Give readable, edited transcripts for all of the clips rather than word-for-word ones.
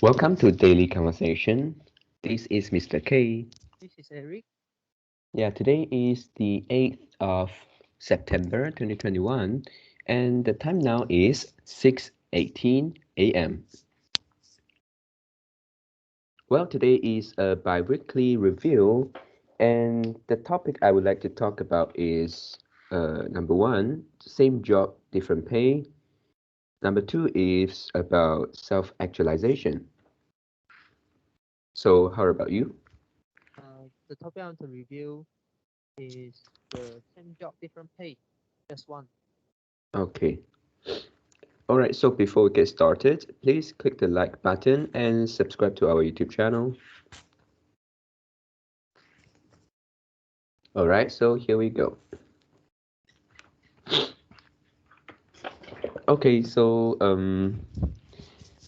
Welcome to Daily Conversation. This is Mr. K. This is Eric. Yeah, today is the 8th of September 2021, and the time now is 6:18 a.m. Well, today is a biweekly review, and the topic I would like to talk about is number one, same job, different pay. Number two is about self-actualization. So, how about you? The topic I want to review is the same job, different pay. Just one. Okay. All right, so before we get started, please click the like button and subscribe to our YouTube channel. All right, so here we go. Okay, so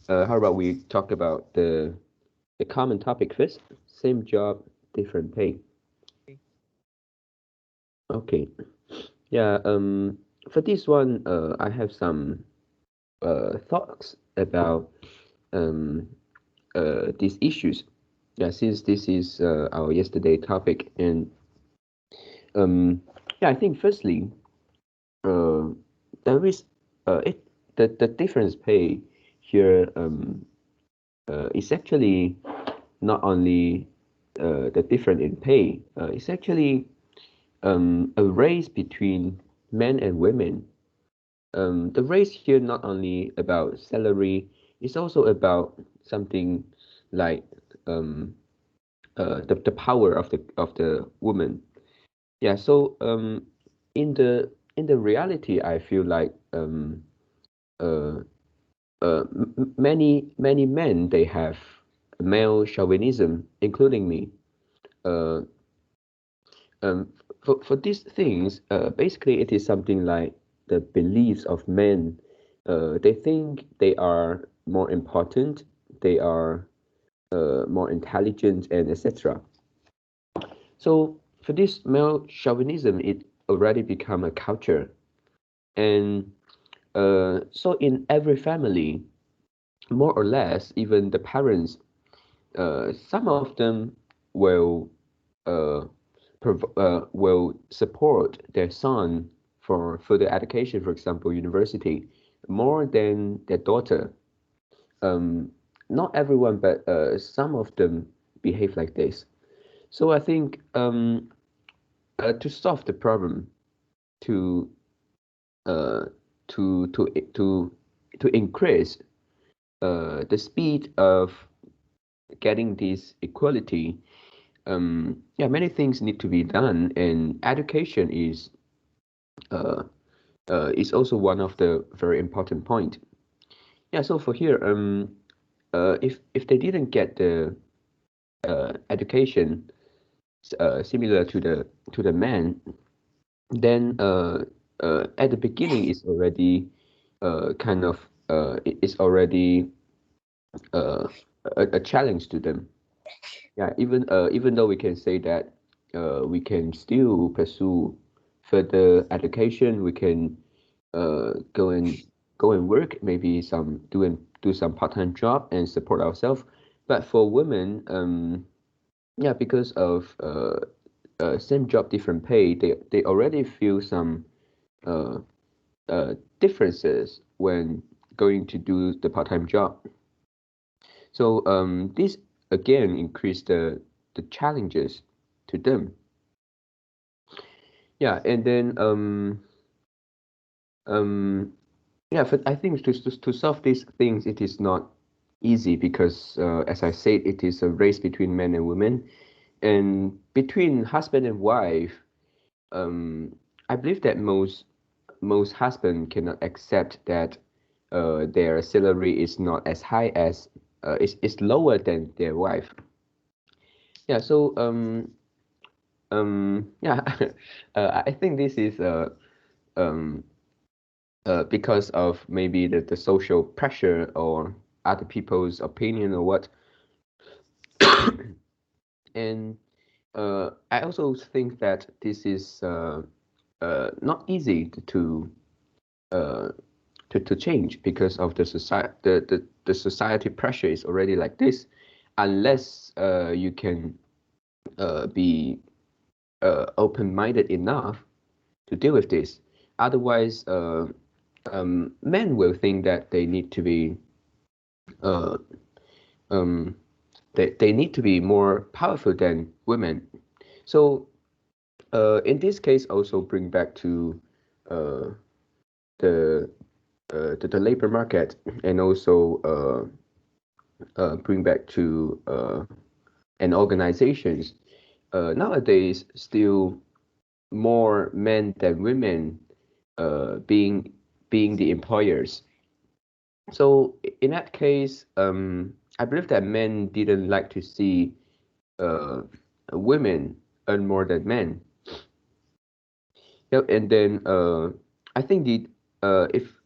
how about we talk about the common topic first? Same job, different pay. Okay. Okay, yeah. For this one, I have some thoughts about um these issues. Yeah, since this is our yesterday topic, and um yeah, I think firstly uh, there is it the difference pay here is actually not only the difference in pay, it's actually a race between men and women. The race here not only about salary, it's also about something like um, the power of the woman. Yeah, so in the reality, I feel like uh, many men they have male chauvinism, including me. Uh, for these things, basically it is something like the beliefs of men. They think they are more important, they are more intelligent, and etc. So for this male chauvinism, it already become a culture, and so in every family, more or less, even the parents, some of them will uh, will support their son for further education, for example, university, more than their daughter. Um, Not everyone, but some of them behave like this. So I think to solve the problem, to uh, to to increase the speed of getting this equality, yeah, many things need to be done, and education uh, is also one of the very important point. Yeah, so for here, if they didn't get the education similar to the man, then at the beginning it's already kind of it's already uh, a challenge to them. Yeah, even though we can say that we can still pursue further education, we can go and work, maybe do some part-time job and support ourselves. But for women, yeah, because of same job, different pay, they already feel some uh, differences when going to do the part-time job. So this again increase the challenges to them. Yeah, and then um yeah, but I think to solve these things it is not easy because as I said, it is a race between men and women, and between husband and wife. I believe that most husband cannot accept that their salary is not as high as is lower than their wife. Yeah, so yeah, I think this is um, because of maybe the social pressure or other people's opinion or what. And I also think that this is not easy uh, to change because of the society. The society pressure is already like this, unless you can be open-minded enough to deal with this. Otherwise, men will think that they need to be uh, um, they need to be more powerful than women. So in this case, also bring back to uh, the, the labor market, and also bring back to an organizations. Nowadays, still more men than women being the employers. So in that case, I believe that men didn't like to see uh, women earn more than men. Yep, and then I think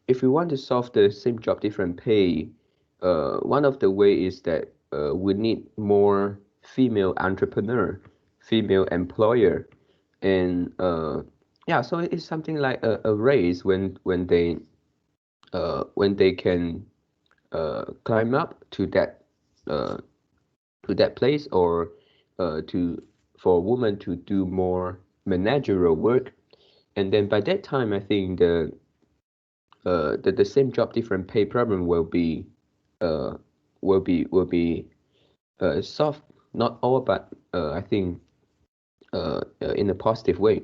if we want to solve the same job, different pay, one of the way is that we need more female entrepreneur, female employer, and yeah, so it's something like a race when they can climb up uh, to that place, or to for a woman to do more managerial work. And then by that time, I think the same job, different pay problem uh, will be solved. Not all, but I think in a positive way.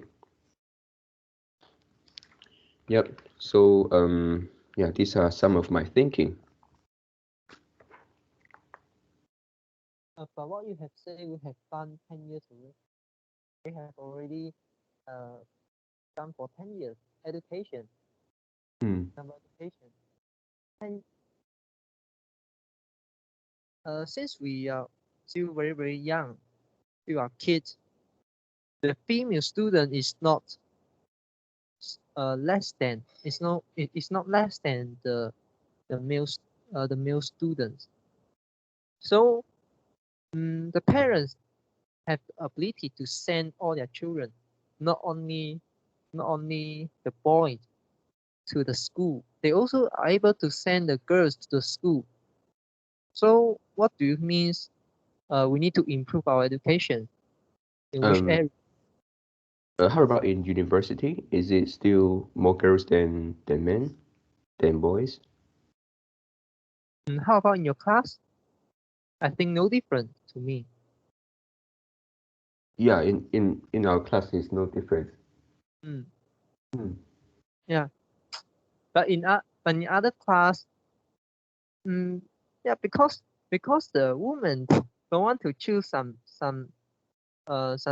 Yep. So yeah, these are some of my thinking. But what you have said, we have done 10 years ago. We have already uh, done for 10 years education, Hmm. number education. And since we are still very, very young, we are kids, the female student is not less than, it's not less than the male the male students. So the parents have the ability to send all their children, not only the boys to the school. They also are able to send the girls to the school. So what do you mean? We need to improve our education in which Um, area? how about in university? Is it still more girls than men, than boys? How about in your class? I think no different to me. Yeah, in our class, it's no difference. Mm, Hmm. yeah, but in other class, mm, yeah, because the women don't want to choose some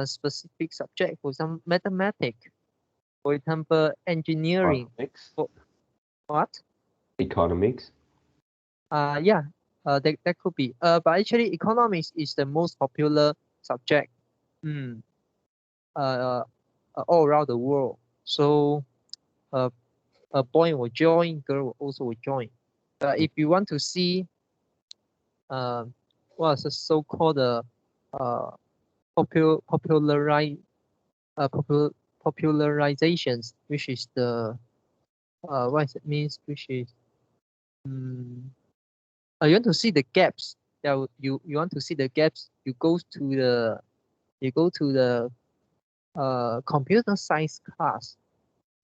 specific subject, for some mathematics, for example, engineering. Economics. For what? Economics. Yeah, that could be. But actually, economics is the most popular subject. Mm, uh, all around the world. So, uh, a boy will join, girl will also will join. But if you want to see, um, what's the so-called uh, popularize popularizations, which is the what it means, which is um, you want to see the gaps. Yeah, you want to see the gaps. You go to the computer science class.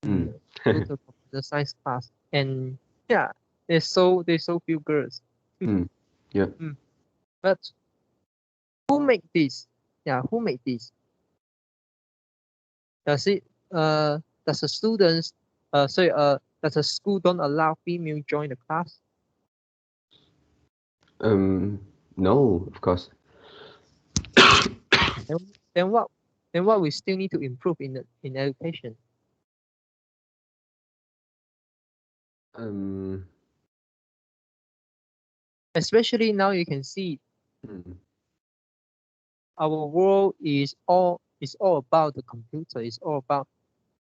Hmm. Go to computer science class, and yeah, there's so few girls. Hmm. Yeah. Mm. But who make this? Yeah, who make this? Does it does the students does the school don't allow female join the class? Um. No, of course. Then, then what then what we still need to improve in education? Um. Especially now you can see Hmm. our world is all about the computer, it's all about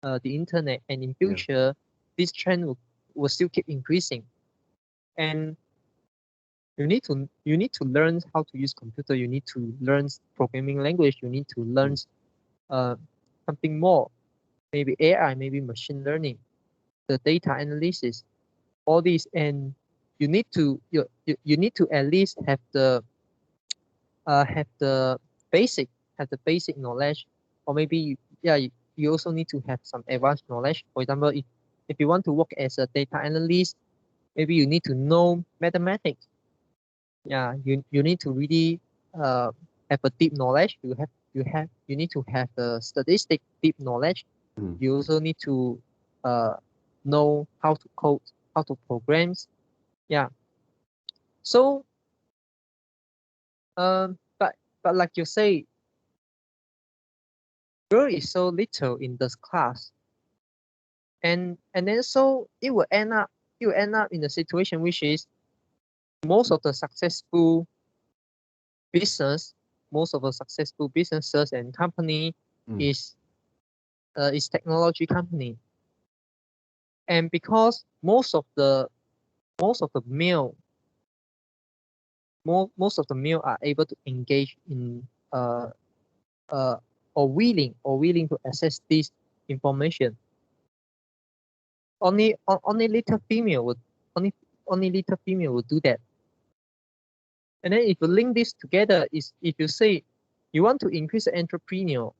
the internet, and in Yeah. future this trend will still keep increasing. And you need to learn how to use computer, you need to learn programming language, you need to learn Hmm. uh, something more, maybe AI, maybe machine learning, the data analysis. all these, and you need to you need to at least have the basic knowledge, or maybe you also need to have some advanced knowledge. For example, if you want to work as a data analyst, maybe you need to know mathematics. Yeah, you need to really have a deep knowledge. You need to have the statistic deep knowledge. Mm. You also need to uh know how to code, how to programs. Yeah. So but like you say, girl is so little in this class, and then so it will end up in a situation which is most of the successful business most of the successful businesses and company Mm. is technology company. And because most of the male are able to engage in uh or willing to access this information, only little female would only little female would do that. And then if you link this together, is if you say you want to increase the entrepreneur,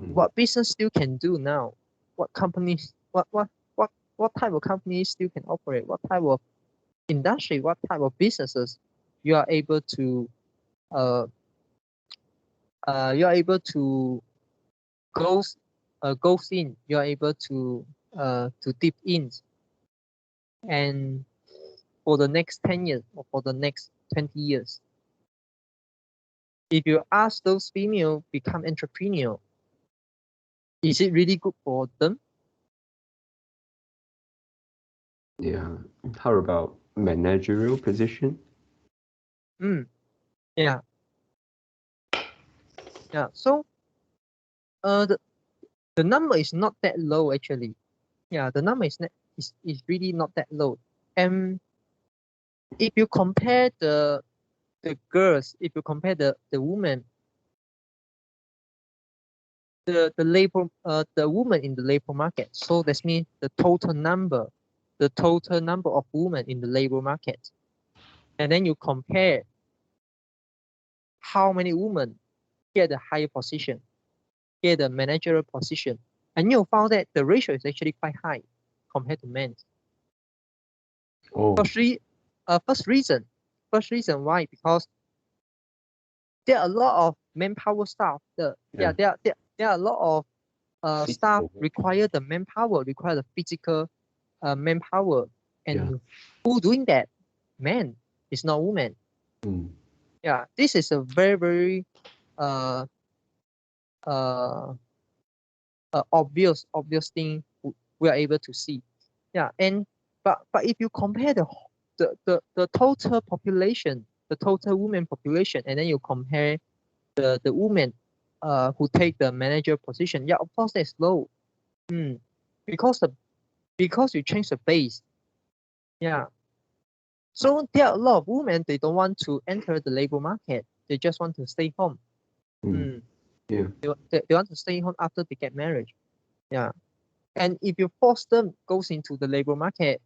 Mm. what business still can do now? What companies what type of companies still can operate? What type of industry, what type of businesses you are able to uh you are able to goes goes in, you are able to dip in, and for the next 10 years or for the next 20 years. If you ask those female become entrepreneur, is it really good for them? Yeah. How about managerial position? Mm, yeah, yeah. So the number is not that low actually. Yeah, the number is really not that low. And if you compare the girls, if you compare the women, the woman in the labor market. So that means the total number of women in the labor market. And then you compare how many women get the higher position, get the managerial position, and you found that the ratio is actually quite high compared to men. Oh, Firstly, first reason, why, because there are a lot of manpower staff. yeah. There are a lot of staff Physical work. require the manpower, require the physical manpower, Yeah. and who doing that? Man, it's not woman. Mm. Yeah, this is a very uh uh, obvious thing we are able to see. Yeah, and but if you compare the total population, the total women population, and then you compare the women who take the manager position, yeah, of course that's low. Mm. Because you change the base. Yeah. So there are a lot of women, they don't want to enter the labor market. They just want to stay home. Mm. Mm. Yeah. They want to stay home after they get married. Yeah. And if you force them goes into the labor market,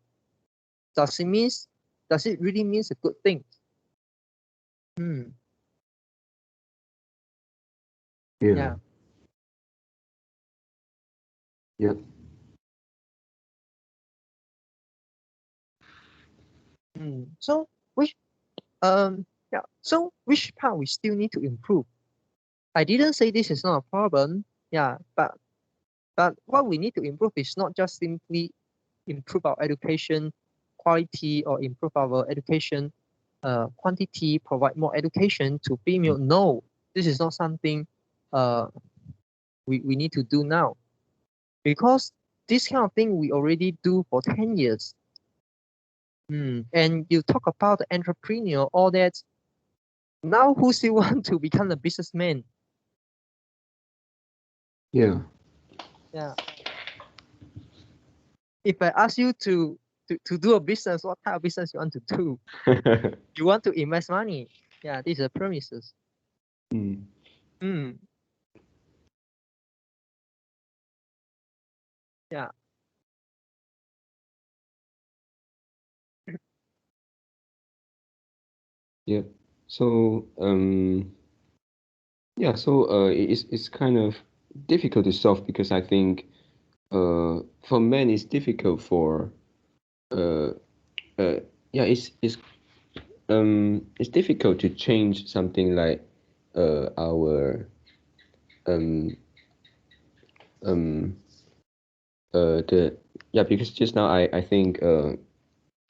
does it means does it really means a good thing? Hmm. Yeah. Yeah. Yeah. So which yeah. So which part we still need to improve? I didn't say this is not a problem. Yeah, but what we need to improve is not just simply improve our education quality or improve our education quantity, provide more education to female. No, this is not something uh we need to do now, because this kind of thing we already do for 10 years. And you talk about the entrepreneur, all that. Now who still want to become a businessman? Yeah. Yeah. If I ask you to do a business, what type of business you want to do? You want to invest money. Yeah, these are premises. Mm. Mm, yeah. Yeah. So yeah, so it's kind of difficult to solve because I think for men it's difficult for uh uh yeah it's difficult to change something like our um um the yeah, because just now I think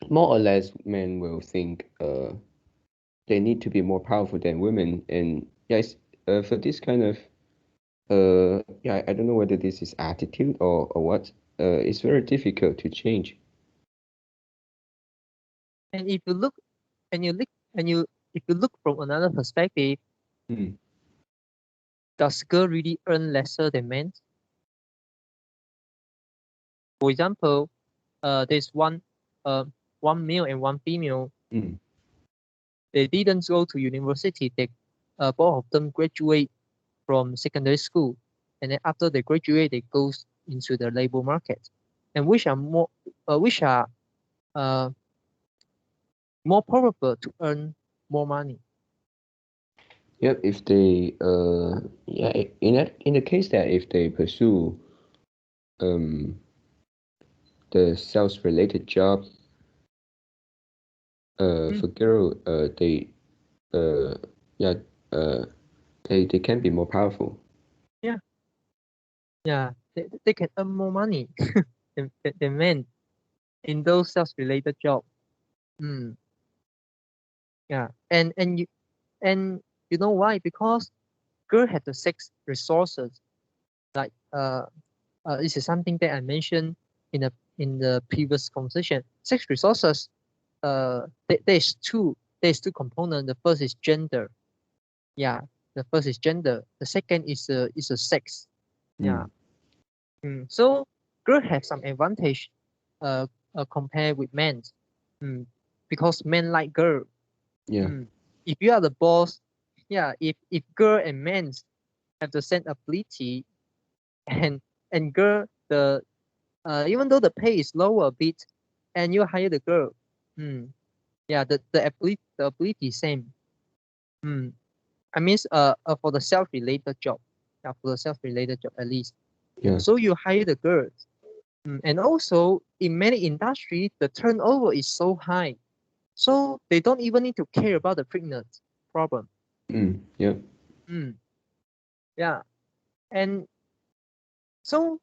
more or less men will think they need to be more powerful than women, and yes, for this kind of yeah, I don't know whether this is attitude or what. It's very difficult to change. And if you look and you look and you if you look from another perspective, Mm, does girl really earn lesser than men? For example, there's uh, one male and one female. mm, They didn't go to university. They both of them graduate from secondary school, and then after they graduate, they goes into the labor market, and which are uh, more probable to earn more money. yep. If they yeah, in the case that if they pursue um the sales related job, Mm, for girl, they uh yeah uh they can be more powerful. yeah, yeah, they can earn more money than men in those sales related jobs. Mm, yeah, and you know why? Because girl have the sex resources. Like this is something that I mentioned in the previous conversation. Sex resources. There's two components. The first is gender. Yeah, the first is gender. The second is a sex. Yeah. Mm, So girls have some advantage uh, compared with men. Mm. Because men like girl. yeah. Mm. If you are the boss, yeah, if girl and men have the same ability, and girl the even though the pay is lower a bit, and you hire the girl, mm, yeah, the ability is same. Mm. I mean, for the self-related job, yeah, for the self-related job at least. Yeah. So you hire the girls. And also in many industries, the turnover is so high. So they don't even need to care about the pregnant problem. Yeah. Mm, yeah. And so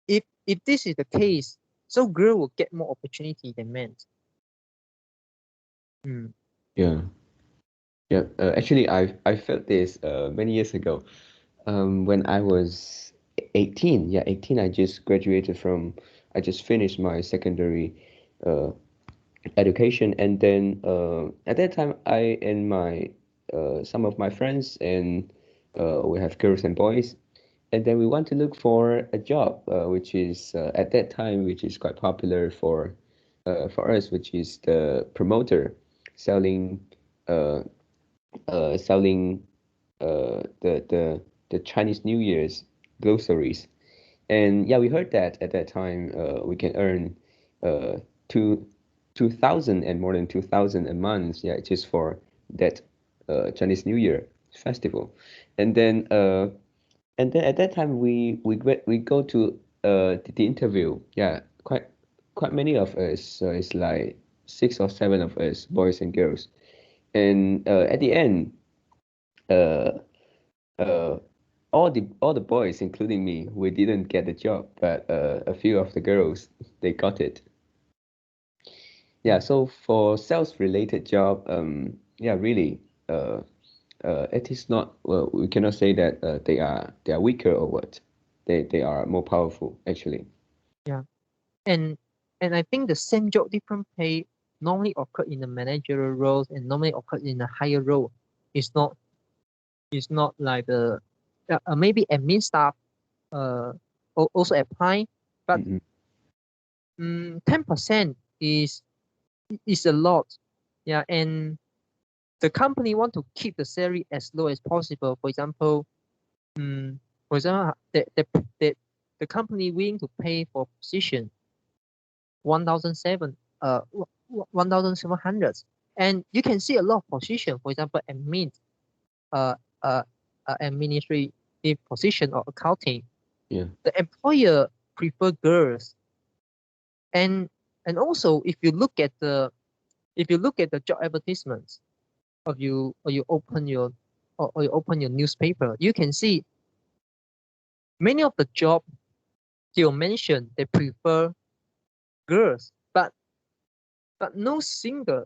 if this is the case, so girl will get more opportunity than men. Mm, Yeah. Yeah. Actually, I felt this many years ago. When I was 18. Yeah, 18. I just graduated from. I just finished my secondary uh education, and then at that time I and my some of my friends, and we have girls and boys, and then we want to look for a job, which is at that time which is quite popular for us, which is the promoter, selling uh, selling the Chinese New Year's groceries. And yeah, we heard that at that time we can earn uh, two 2,000 and more than 2,000 a month. Yeah, just for that Chinese New Year festival. And then at that time we go to the interview. Yeah, quite many of us. So it's like 6 or 7 of us, boys and girls. And at the end, uh, uh, all the boys, including me, we didn't get the job, but a few of the girls they got it. Yeah, mm, so for sales related job, yeah, really, it is not. Well, we cannot say that they are weaker or what. They are more powerful actually. yeah. And I think the same job, different pay normally occur in the managerial roles and normally occur in a higher role. It's not like the maybe admin staff uh also apply, but Mm-mm. 10% is a lot. Yeah, and the company want to keep the salary as low as possible. Um, for example, the company willing to pay for position 1,700, And you can see a lot of position, for example, admin, uh, uh, administrative position or accounting. Yeah. The employer prefer girls. And also if you look at the job advertisements of you or you open your or you open your newspaper, you can see many of the job you mentioned they prefer girls, but no single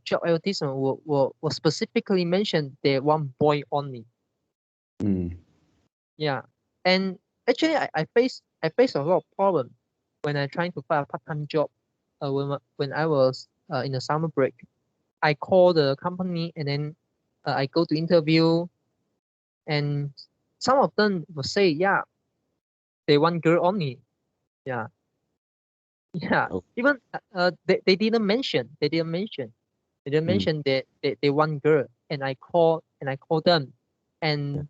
job advertisement will specifically mention they want boy only. Mm. Yeah. And actually I face a lot of problem when I trying to find a part-time job when I was in the summer break. I call the company and then I go to interview, and some of them will say, yeah, they want girl only. Yeah. Yeah. Oh. Even they didn't mention Mm. that they want girl, and I call them, Yeah.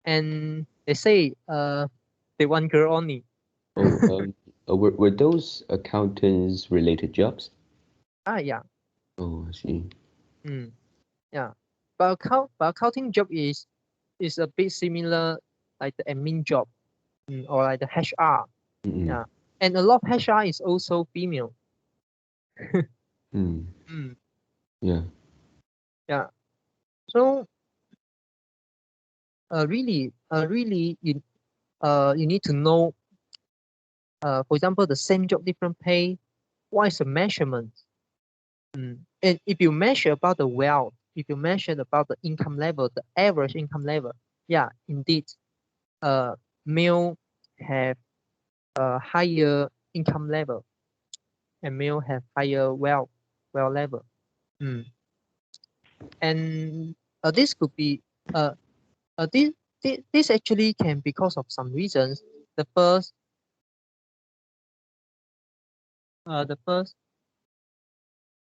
and they say they want girl only. Oh, were those accountants related jobs? Yeah. Oh, I see. Mm, yeah. But accounting job is a bit similar like the admin job, or like the HR. Mm-mm. Yeah. And a lot of HR is also female. Mm. Mm, Yeah. yeah. So really you need to know, for example, the same job, different pay. What is the measurement? And if you measure about the wealth, if you measure about the income level, the average income level, yeah, indeed, uh, male have a higher income level and male have higher wealth level. Mm. And this could be uh, this actually can because of some reasons. The first, the first,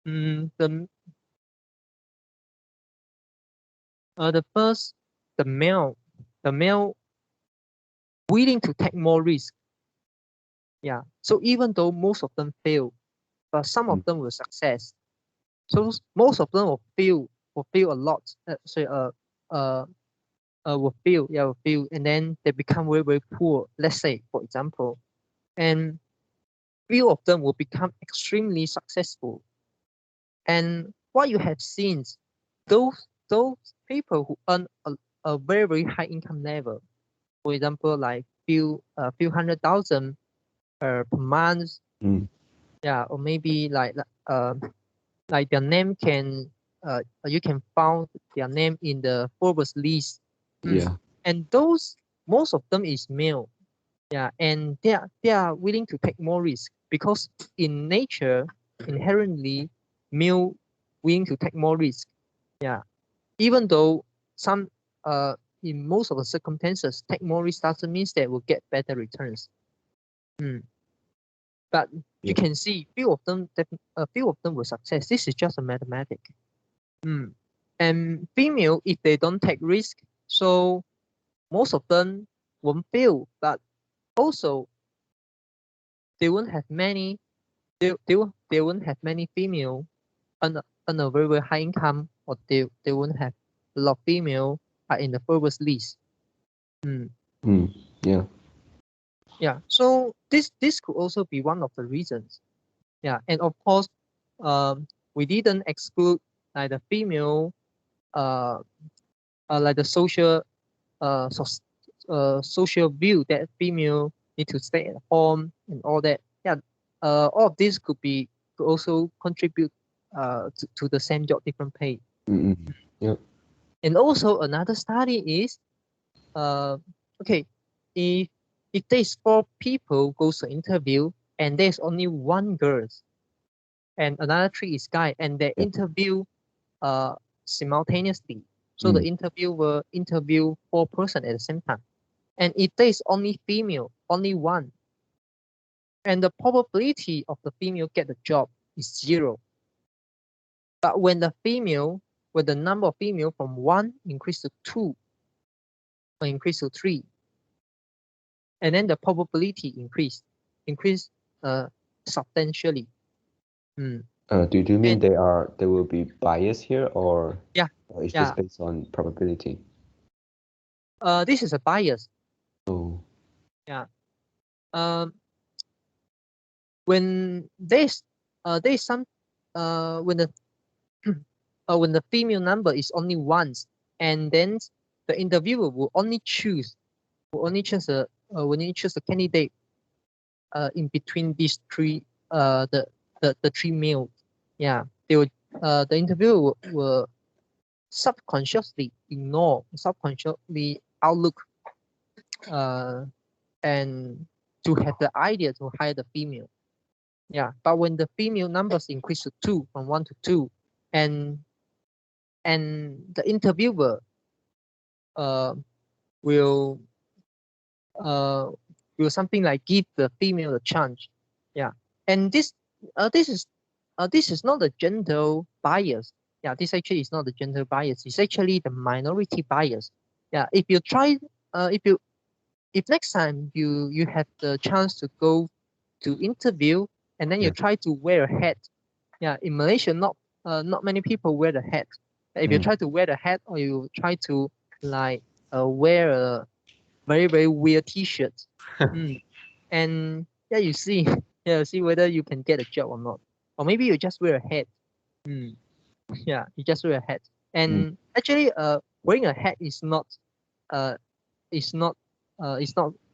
mm, the first, the male willing to take more risk. Yeah. So even though most of them fail, but some of Mm. them will success. So most of them will fail a lot. Uh, will fail, and then they become very very poor. Let's say, for example, and few of them will become extremely successful. And what you have seen, those people who earn a very very high income level, for example, like few hundred thousand per month, Mm. yeah, or maybe like their name can you can found their name in the Forbes list. Yeah. And those most of them is male. Yeah, and they are willing to take more risk because in nature inherently male willing to take more risk. Yeah, even though some in most of the circumstances take more risk doesn't mean that will get better returns. Mm. But you Yeah. can see a few of them will success. This is just a mathematic. Mm. And female, if they don't take risk, so most of them won't fail, but also they won't have many they won't have many female on a very, very high income, or they won't have a lot of female are in the first list. Mm. Mm. Yeah. Yeah. So this could also be one of the reasons. Yeah. And of course, we didn't exclude like the female uh, like the uh, so, social view that female need to stay at home and all that. Yeah, all of this could also contribute to the same job, different pay. Mm-mm. Yeah. And also another study is uh, okay, if there's four people goes to interview and there's only one girl and another three is guy and they Yeah. interview uh, simultaneously. So the Mm. interview will interview four person at the same time. And if there is only female, only one, and the probability of the female get the job is zero. But when the number of female from one increase to two or increase to three, and then the probability increase uh, substantially. Do you mean And they will be biased here, or yeah, is this yeah. based on probability? This is a bias. Oh, Yeah. Um, when there's some when the when the female number is only once, and then the interviewer will only choose a candidate in between these three the three males. Yeah, they will the interviewer will subconsciously ignore, subconsciously outlook, uh, and to have the idea to hire the female. Yeah, but when the female numbers increase to two, from one to two, and the interviewer uh, will uh, will something like give the female a chance. Yeah, and this is not a gender bias. Yeah, this actually is not the gender bias. It's actually the minority bias. Yeah, if you try, if you if next time you have the chance to go to interview, and then you yeah. try to wear a hat. Yeah, in Malaysia, not many people wear the hat. If you Mm. try to wear the hat, or you try to like wear a very very weird T-shirt, and yeah, you see, yeah, you see whether you can get a job or not, or maybe you just wear a hat. Mm, yeah, you just wear a hat, Mm. and actually, wearing a hat uh, is not,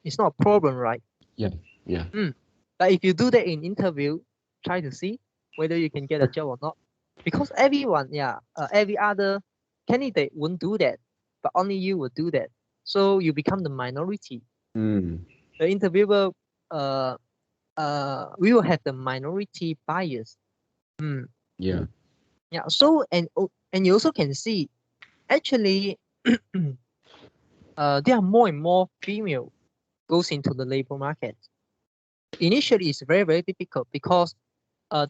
it's not a problem, right? Yeah, yeah. Mm. But if you do that in interview, try to see whether you can get a job or not. Because everyone, yeah, every other candidate won't do that, but only you will do that. So you become the minority. Mm. The interviewer, uh, we will have the minority bias. Mm. Yeah. Yeah. So and you also can see actually, there are more and more female goes into the labor market. Initially, it's very very difficult because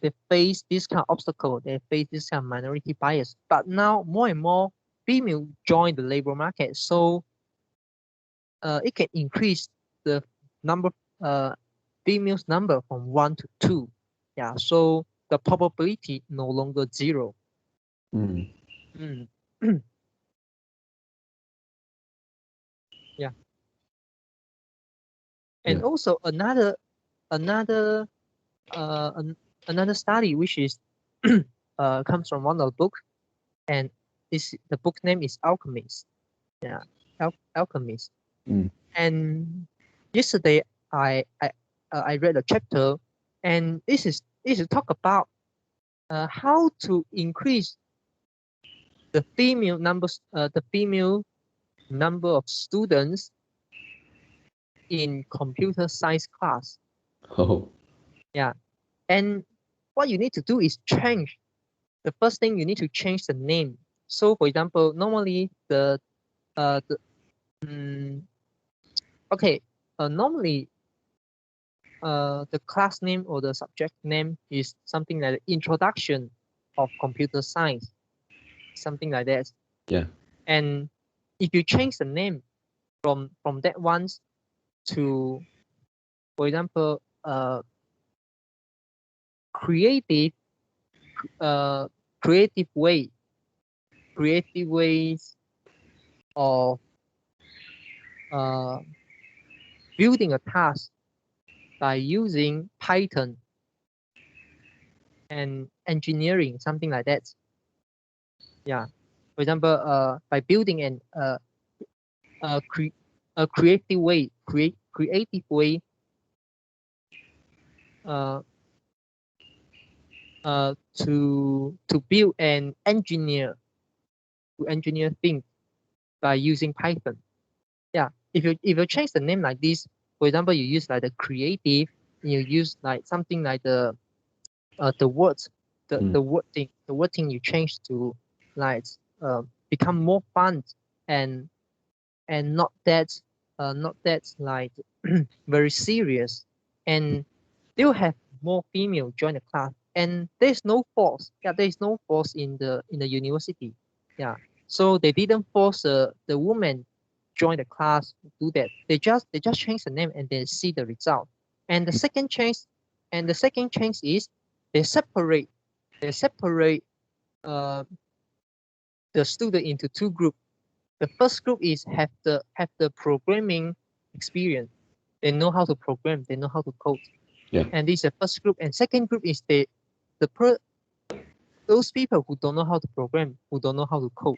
they face this kind of obstacle, they face this kind of minority bias. But now more and more female join the labor market, so it can increase the number females number from one to two. Yeah, so the probability no longer zero. Mm. Mm. Yeah, and Yeah. also another an, another study which is comes from one of the book, and this the book name is Alchemist. Yeah, Alchemist. Mm. And yesterday I read a chapter, and this is talk about how to increase the female number of students in computer science class. Oh. Yeah, and what you need to do is change. The first thing you need to change the name. So, for example, normally the okay, normally the class name or the subject name is something like the introduction of computer science, something like that. Yeah. And if you change the name from that ones to, for example, creative, uh, creative way, creative ways of uh, building a task by using Python and engineering, something like that. Yeah. For example, by building uh, cre- a creative way uh, to build and engineer things by using Python. Yeah, if you change the name like this, for example, you use like the creative, you use like something like the words, Mm. the wording you change to like become more fun, and not that like very serious, and they will have more female join the class, and there's no force. Yeah, there is no force in the university. Yeah, so they didn't force the woman join the class to do that. They just change the name and then see the result. And the second change is they separate uh, the student into two groups. The first group is have the programming experience. They know how to program. They know how to code. Yeah. And this is the first group. And second group is those people who don't know how to program, who don't know how to code.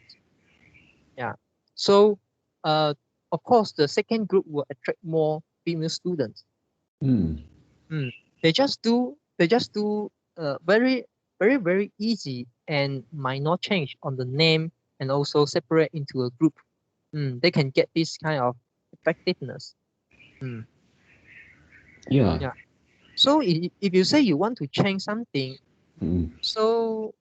Yeah. So, of course, the second group will attract more female students. Mm. Mm. They just do very very very easy and minor change on the name and also separate into a group. They can get this kind of effectiveness. Mm. Yeah. Yeah. So if you say you want to change something, Mm. so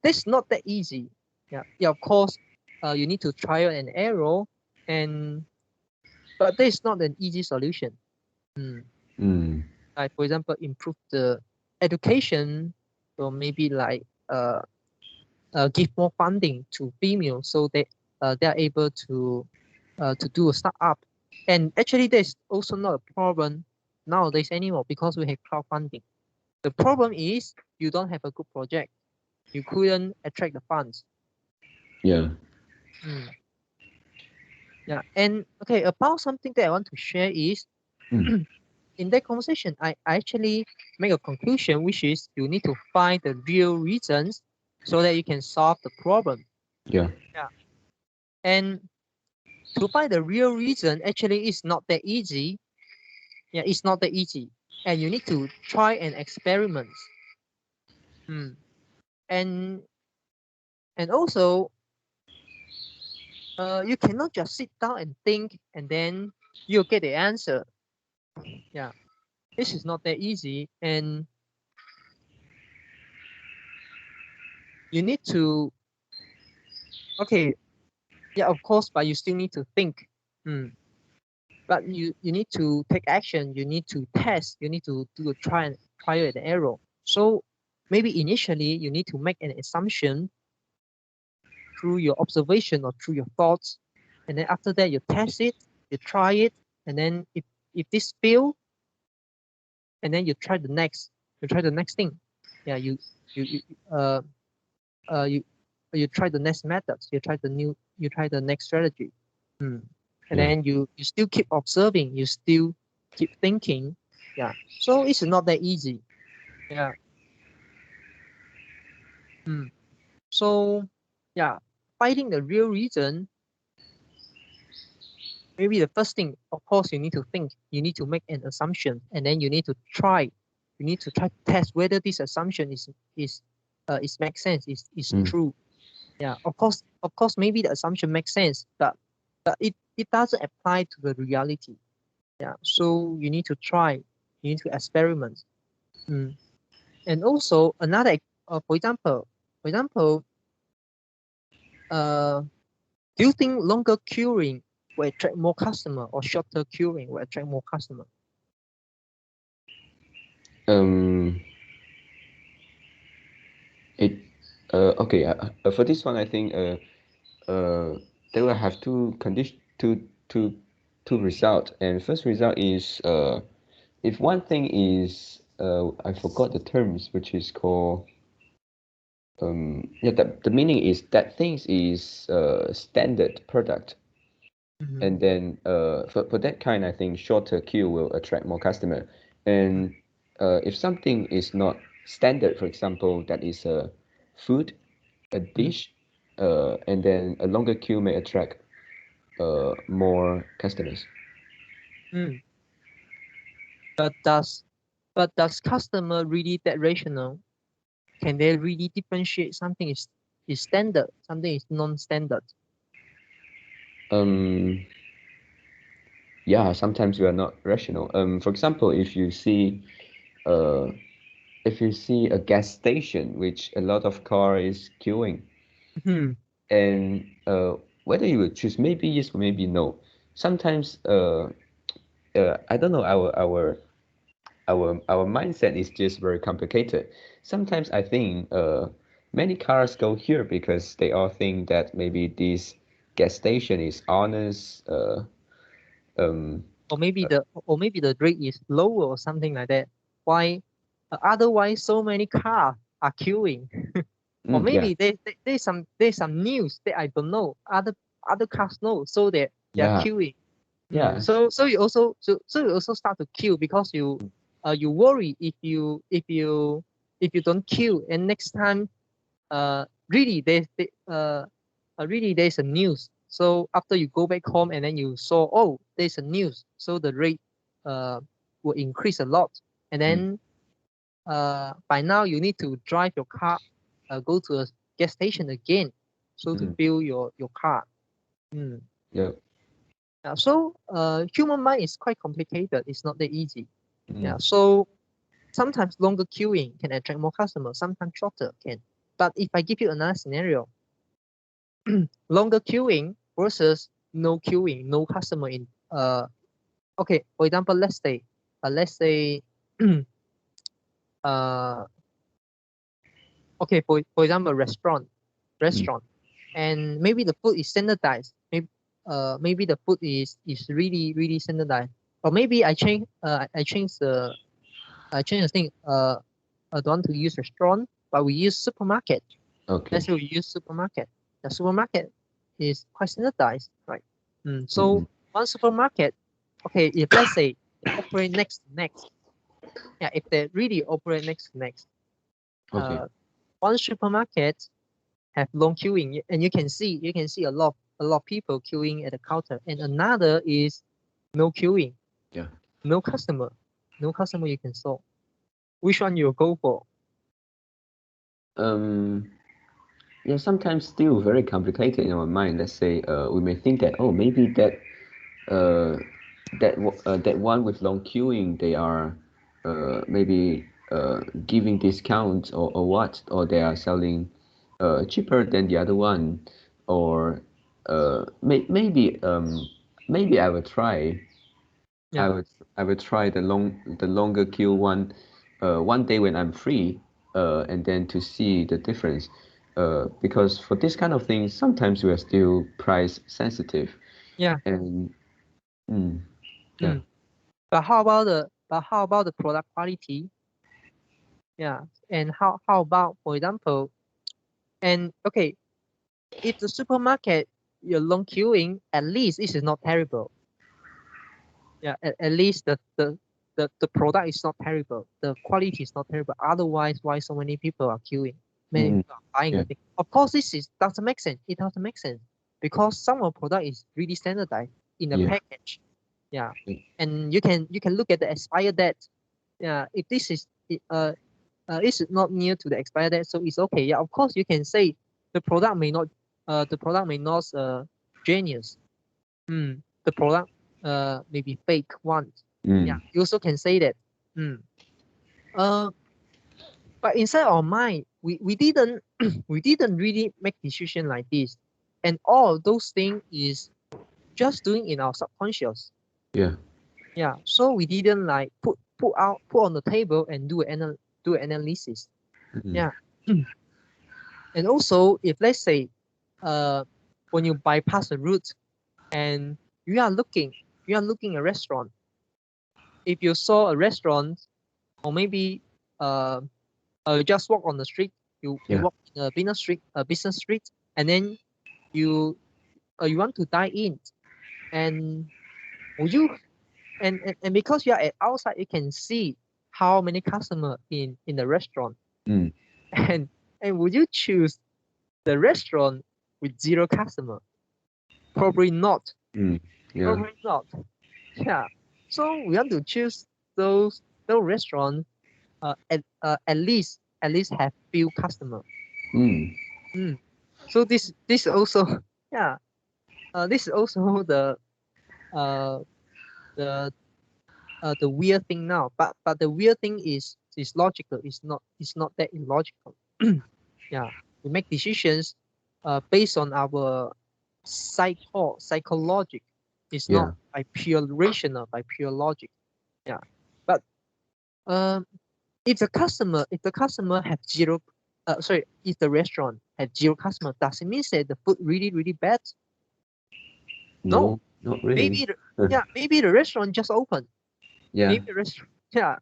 that's not that easy. Yeah. Yeah. Of course, you need to trial and error, and but there's not an easy solution. Mm. Mm. Like for example, improve the education, or maybe like give more funding to females so they are able to do a startup. And actually, there's also not a problem nowadays anymore because we have crowdfunding. The problem is you don't have a good project. You couldn't attract the funds. Yeah. Mm. Yeah. And okay, about something that I want to share is Mm. in that conversation, I actually make a conclusion, which is you need to find the real reasons so that you can solve the problem. Yeah. Yeah. And to find the real reason actually is not that easy. Yeah, it's not that easy. And you need to try and experiment. Mm. And and also you cannot just sit down and think and then you'll get the answer. Yeah. This is not that easy. And you need to okay, yeah, of course, but you still need to think. Mm. But you need to take action, you need to test, you need to do a trial and error. So maybe initially you need to make an assumption through your observation or through your thoughts, and then after that you test it, you try it, and then if this fail, and then you try the next thing. Yeah, you uh uh you you try the next methods, you try the next strategy. Mm. And Yeah. then you still keep observing, you still keep thinking. Yeah, so it's not that easy. Yeah. Mm. So yeah, finding the real reason, maybe the first thing, of course, you need to think, you need to make an assumption, and then you need to try to test whether this assumption is makes sense, is Mm. true. Yeah, of course, maybe the assumption makes sense, but it doesn't apply to the reality. Yeah, so you need to try, you need to experiment. Mm. And also another, for example, uh, do you think longer queuing will attract more customer or shorter queuing will attract more customer? Um. It. Okay. For this one, I think. They will have two result. And first result is if one thing is I forgot the terms, which is called yeah, the meaning is that things is standard product. Mm-hmm. And then for that kind, I think shorter queue will attract more customer. And if something is not standard, for example, that is a food, a Mm-hmm. dish, and then a longer queue may attract more customers. Mm. But does customer really that rational? Can they really differentiate something is standard, something is non-standard? Um, yeah, sometimes we are not rational. For example, uh, if you see a gas station which a lot of car is queuing, Hmm. and whether you would choose maybe yes or maybe no. Sometimes I don't know, our mindset is just very complicated. Sometimes I think many cars go here because they all think that maybe this gas station is honest. Um, Or maybe the rate is lower or something like that. Why? Otherwise, so many cars are queuing. Or Yeah. maybe there's some news that I don't know. Other cars know, so they're Yeah. queuing. Yeah. So you also start to queue because you worry if you don't queue, and next time really really there's a news. So after you go back home and then you saw, oh, there's a news, so the rate uh will increase a lot, and Mm, then by now you need to drive your car, go to a gas station again, so to mm, fill your car. Mm. yeah. So human mind is quite complicated. It's not that easy. Mm, Yeah. So sometimes longer queuing can attract more customers. Sometimes shorter can. But if I give you another scenario, longer queuing versus no queuing, no customer in. Okay. For example, let's say uh okay, for example, mm, restaurant, and maybe the food is standardized. Maybe the food is really standardized. Or maybe I change the thing. I don't want to use restaurant, but we use supermarket. okay. Let's say we use supermarket. The supermarket is quite standardized, right? So Mm, one supermarket, okay, if let's say they operate next to next, yeah, if they really operate next to next, okay. uh, one supermarket have long queuing, and you can see a lot of people queuing at the counter, and another is no queuing, Yeah. no customer, no customer you can solve. Which one you go for? Um, yeah, sometimes still very complicated in our mind. Let's say we may think that, oh, maybe uh, that one with long queuing, they are maybe giving discounts or what, or they are selling cheaper than the other one, or maybe I will try. I Yeah, would I would try the longer queue one day when I'm free, and then to see the difference. Because for this kind of things, sometimes we are still price sensitive, yeah. and mm, yeah, Mm. But how about the product quality? Yeah, and how about, for example, and okay, if the supermarket you're long queuing, at least this is not terrible. Yeah, at least the product is not terrible. The quality is not terrible. Otherwise, why so many people are queuing? Many mm, people are buying yeah, the thing. Of course, this is doesn't make sense. It doesn't make sense because some of the product is really standardized in the yeah, package. Yeah, and you can look at the expired date. Yeah, if this is not near to the expired date, so it's okay. Yeah, of course you can say the product may not genius. The product may be fake one. Yeah, mm, you also can say that. Mm. Uh, but inside our mind, we didn't we didn't really make decision like this, and all those things is just doing in our subconscious. yeah, Yeah, so we didn't like put on the table and do analysis. mm, Yeah. And also, if let's say, uh, when you bypass a route and you are looking, you are looking a restaurant. If you saw a restaurant, or maybe uh, you just walk on the street, you yeah, walk in a business street, and then you you want to dine in, and will you and because you are at outside, you can see how many customer in the restaurant, mm, and would you choose the restaurant with zero customer? Probably not. mm, yeah, Probably not. Yeah. So we want to choose those restaurants at least have few customer. mm, Mm. So this also yeah this is also uh the the weird thing now. But the weird thing is logical. It's not that illogical. Yeah. We make decisions based on our psychologic. It's not yeah, by pure rational, by pure logic. Yeah. But um, if the customer have zero, sorry, if the restaurant had zero customer, does it mean that the food really bad? No. no, not really. Maybe the, yeah, maybe the restaurant just opened. Yeah, Maybe the restaurant, yeah,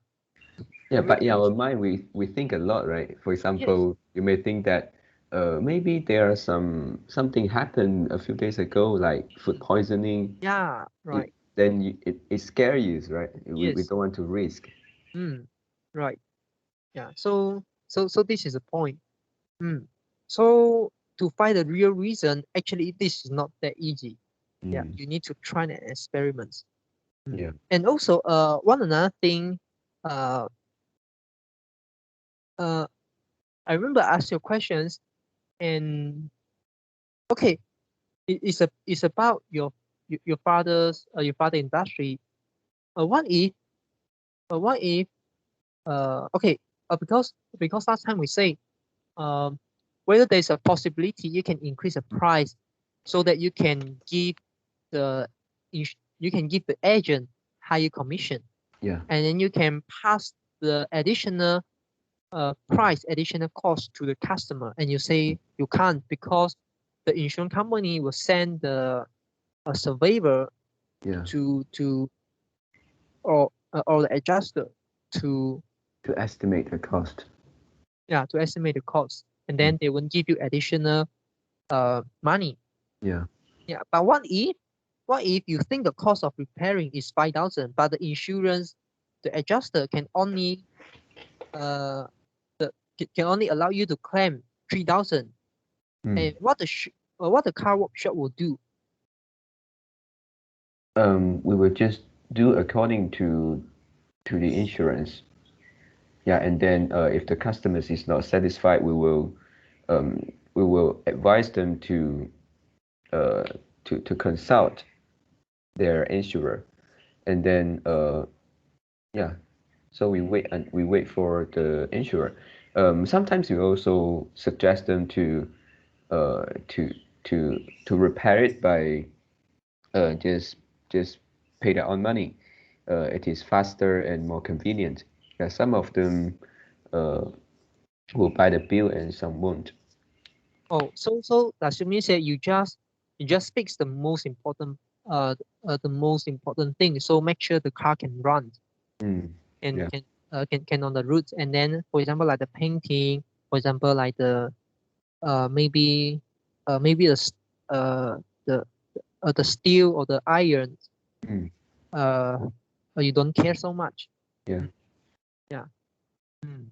Yeah, but in our Real. mind, we think a lot, right? For Yes. example, you may think that maybe there are something happened a few days ago, like food Mm. poisoning. Yeah. It, Right. then it scares you, right? We Yes. don't want to risk. Mm. Right. Yeah. So this is the point. Mm. So to find the real reason, actually, this is not that easy. Yeah. Mm, You need to try and experiment. Mm. yeah, And also, one another thing, uh, uh, I remember I asked your questions, and okay, it's about your father industry. What if what if okay because last time we say um whether there's a possibility you can increase the price so that the you can give the agent higher commission, yeah, and then you can pass the additional cost to the customer, and you say you can't because the insurance company will send the a surveyor yeah. to or the adjuster to To estimate the cost. to estimate the cost, and Mm, then they will give you additional money. yeah, Yeah, but what if you think the cost of repairing is 5,000, but the insurance the adjuster can only uh can only allow you to claim 3,000, mm. and what the car workshop will do? We will just do according to the insurance. Yeah, and then if the customers is not satisfied, we will advise them uh, to consult their insurer, and then yeah, so we wait for the insurer. Sometimes we also suggest them uh, to to repair it by just pay their own money. It is faster and more convenient. Yeah, some of them uh, will buy the bill and some won't. Oh, so does it mean that you just fix uh the most important thing, so make sure the car can run Mm, and yeah. can on the route, and then for example like the painting, for example like the maybe maybe uh the the steel or the iron Mm, uh you don't care so much. yeah. Mm, yeah. Mm,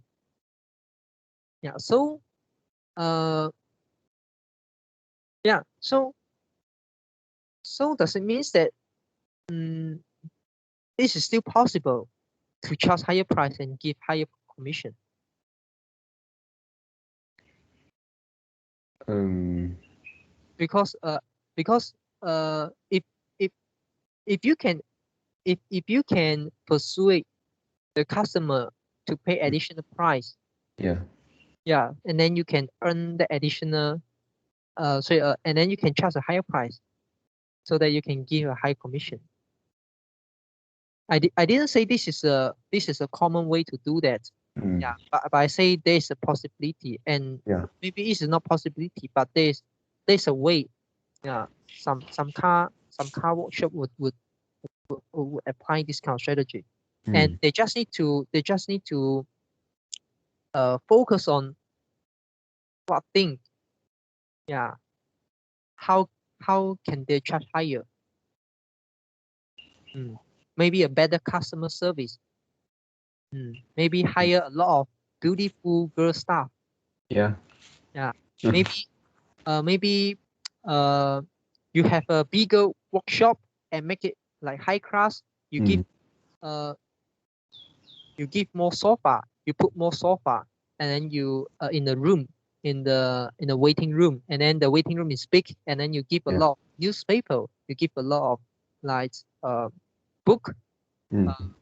yeah. So uh yeah. So does it mean that mm, this is still possible to charge higher price and give higher commission? Um, Because because if if if you can if you can persuade the customer to pay mm, additional price, yeah. yeah, and then you can earn the additional and then you can charge a higher price so that you can give a high commission. I didn't say this is a common way to do that. Mm, Yeah, but I say there's a possibility, and yeah. maybe it's not possibility, but there's a way. Yeah, some car workshop would apply this kind of strategy, and Mm, they just need to focus on what thing. Yeah, how how can they charge higher? Mm. Maybe a better customer service. Maybe mm, hire a lot of beautiful girl staff. yeah. Yeah, maybe maybe uh you have a bigger workshop and make it like high class. You give Mm, uh you give more sofa, you put more sofa, and then you in the room in the waiting room, and then the waiting room is big, and then you give a yeah. lot of newspaper, you give a lot of like book uh, Mm,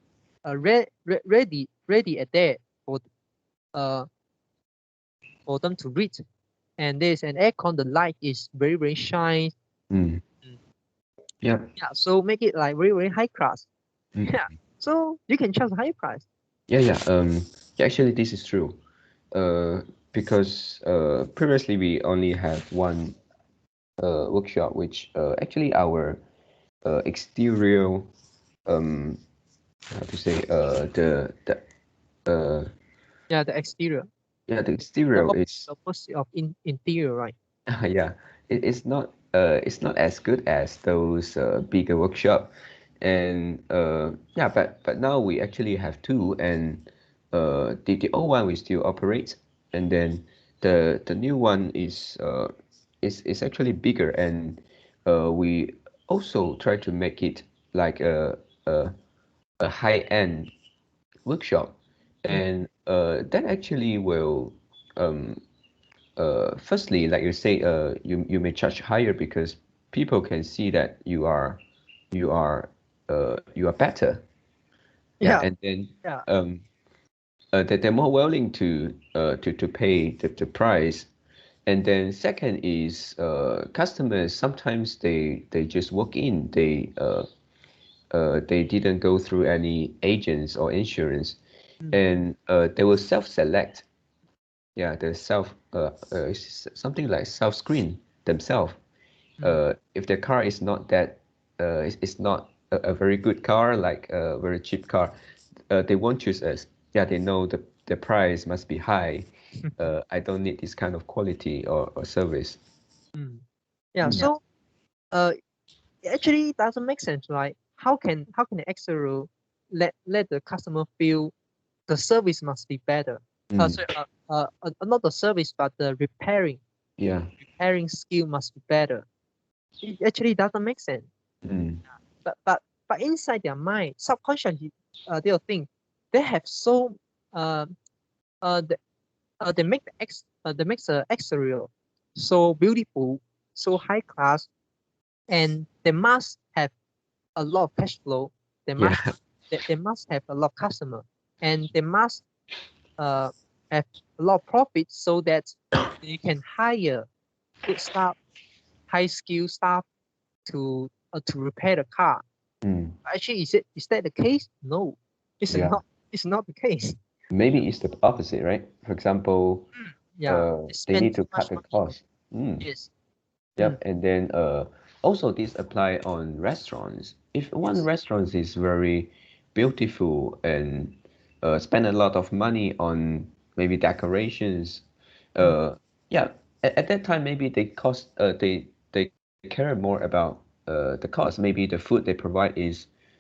ready at there for uh for them to read, and there's an aircon, the light is very shine. mm, Mm. yeah. Yeah, so make it like very high class. Mm, Yeah, so you can charge a high price. yeah, yeah. Yeah, actually, this is true. Uh, because previously we only have one workshop, which actually our exterior how to say uh, Yeah, the exterior. yeah, the The exterior is opposite of interior, right? yeah, it's not as good as those bigger workshop, and yeah, but now we actually have two, and the old one we still operate, and then the new one is actually bigger, and we also try to make it like a, a high-end workshop, Mm. and that actually will firstly, like you say, you may charge higher because people can see that you are you are better. Yeah, Yeah, and then yeah. that they're more willing to pay the price. And then second is customers sometimes they just walk in, they didn't go through any agents or insurance, Mm. and they will self-select. Yeah, the self something like self-screen themselves. Mm. If the car is not that it's not a very good car, like a very cheap car, they won't choose us. Yeah, they know the price must be high. I don't need this kind of quality or service. Mm. Yeah. Mm. So uh, it actually doesn't make sense, right? How can the exterior let the customer feel the service must be better? Mm. So not the service, but the Yeah. repairing skill must be better. It actually doesn't make sense. Mm. But inside their mind, subconsciously, they'll think they have so uh the, they make they make the exterior so beautiful, so high class, and they must have a lot of cash flow. They Yeah. must they must have a lot of customer, and they must uh have a lot of profit so that they can hire good staff, high skill staff to repair the car. Mm. Actually, is that the case? No, it's Yeah. not. It's not the case. Maybe it's the opposite, right? For example, Yeah, they they spend need to too cut much the money. cost. Mm. Yes. Mm, Yep, and then also this apply on restaurants. If one yes. restaurant is very beautiful and spend a lot of money on maybe decorations, Mm, uh, yeah, at that time maybe they care more about the cost. Maybe the food they provide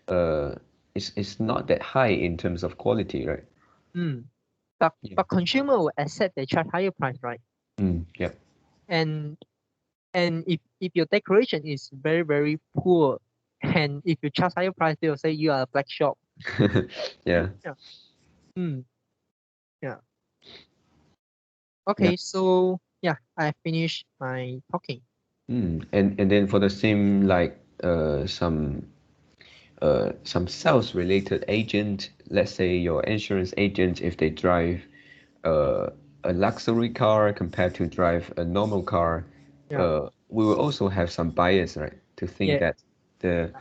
uh is not that high in terms of quality, right? mm. But Yeah. but consumer will accept they charge higher price, right? Mm, yep. And if your decoration is very very poor, and if you charge higher price, they will say you are a black shop. Yeah. Yeah. Mm, yeah. Yeah. Okay. So yeah, I finished my talking. And then for the same like some sales related agent, let's say your insurance agent, if they drive uh, a luxury car compared to drive a normal car, Yeah. we will also have some bias, right? To think Yeah. that the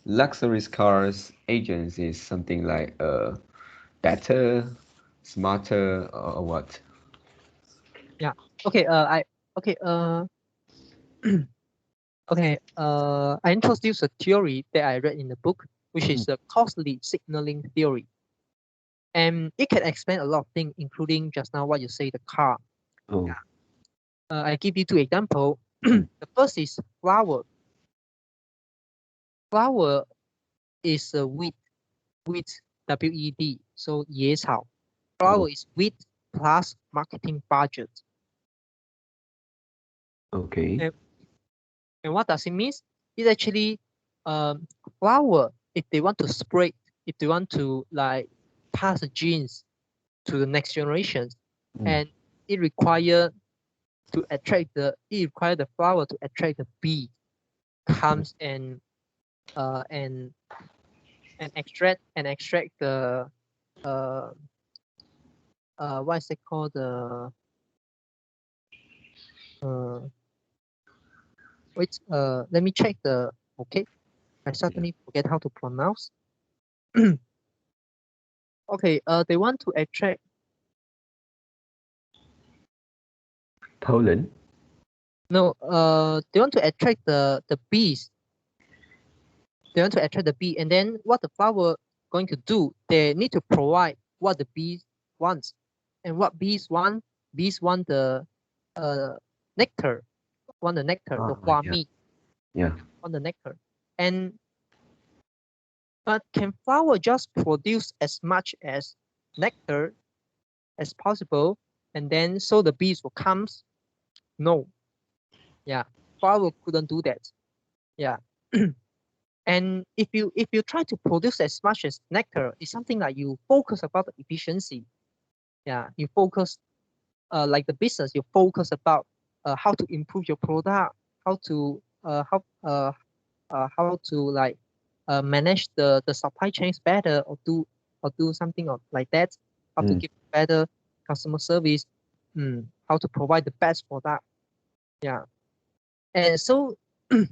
luxury cars agents is something like better, smarter, or what? Yeah. Okay. I okay. Okay. I introduced a theory that I read in the book, which Mm. is the costly signaling theory, and it can explain a lot of things, including just now what you say, the car. Oh. I give you two examples. Mm. The first is flower. Flower is a wheat, WED, so 野草. Oh. Flower is wheat plus marketing budget. Okay. And, and what does it mean? It actually um, flower, if they want to spread, if they want to like pass the genes to the next generations, Mm. and it require it require the flower to attract the bee comes uh and and extract the uh what is it called, the uh wait, let me check the, okay, I Yeah. suddenly forget how to pronounce. Okay, they want to attract, Poland. no, they want to attract the bees. They want to attract the bee, and then what the flower going to do, they need to provide what the bees wants. And what bees want? Bees want the nectar, the hoa Yeah.蜜, Yeah. want the nectar. And but can flower just produce as much as nectar as possible, and then so the bees will come? No, yeah, flower couldn't do that. Yeah. And if you try to produce as much as nectar, it's something like you focus about the efficiency. Yeah, you focus like the business, you focus about how to improve your product, how to how to like manage the supply chains better, or do something like that, how to Mm. give better customer service, how to provide the best product. Yeah. And so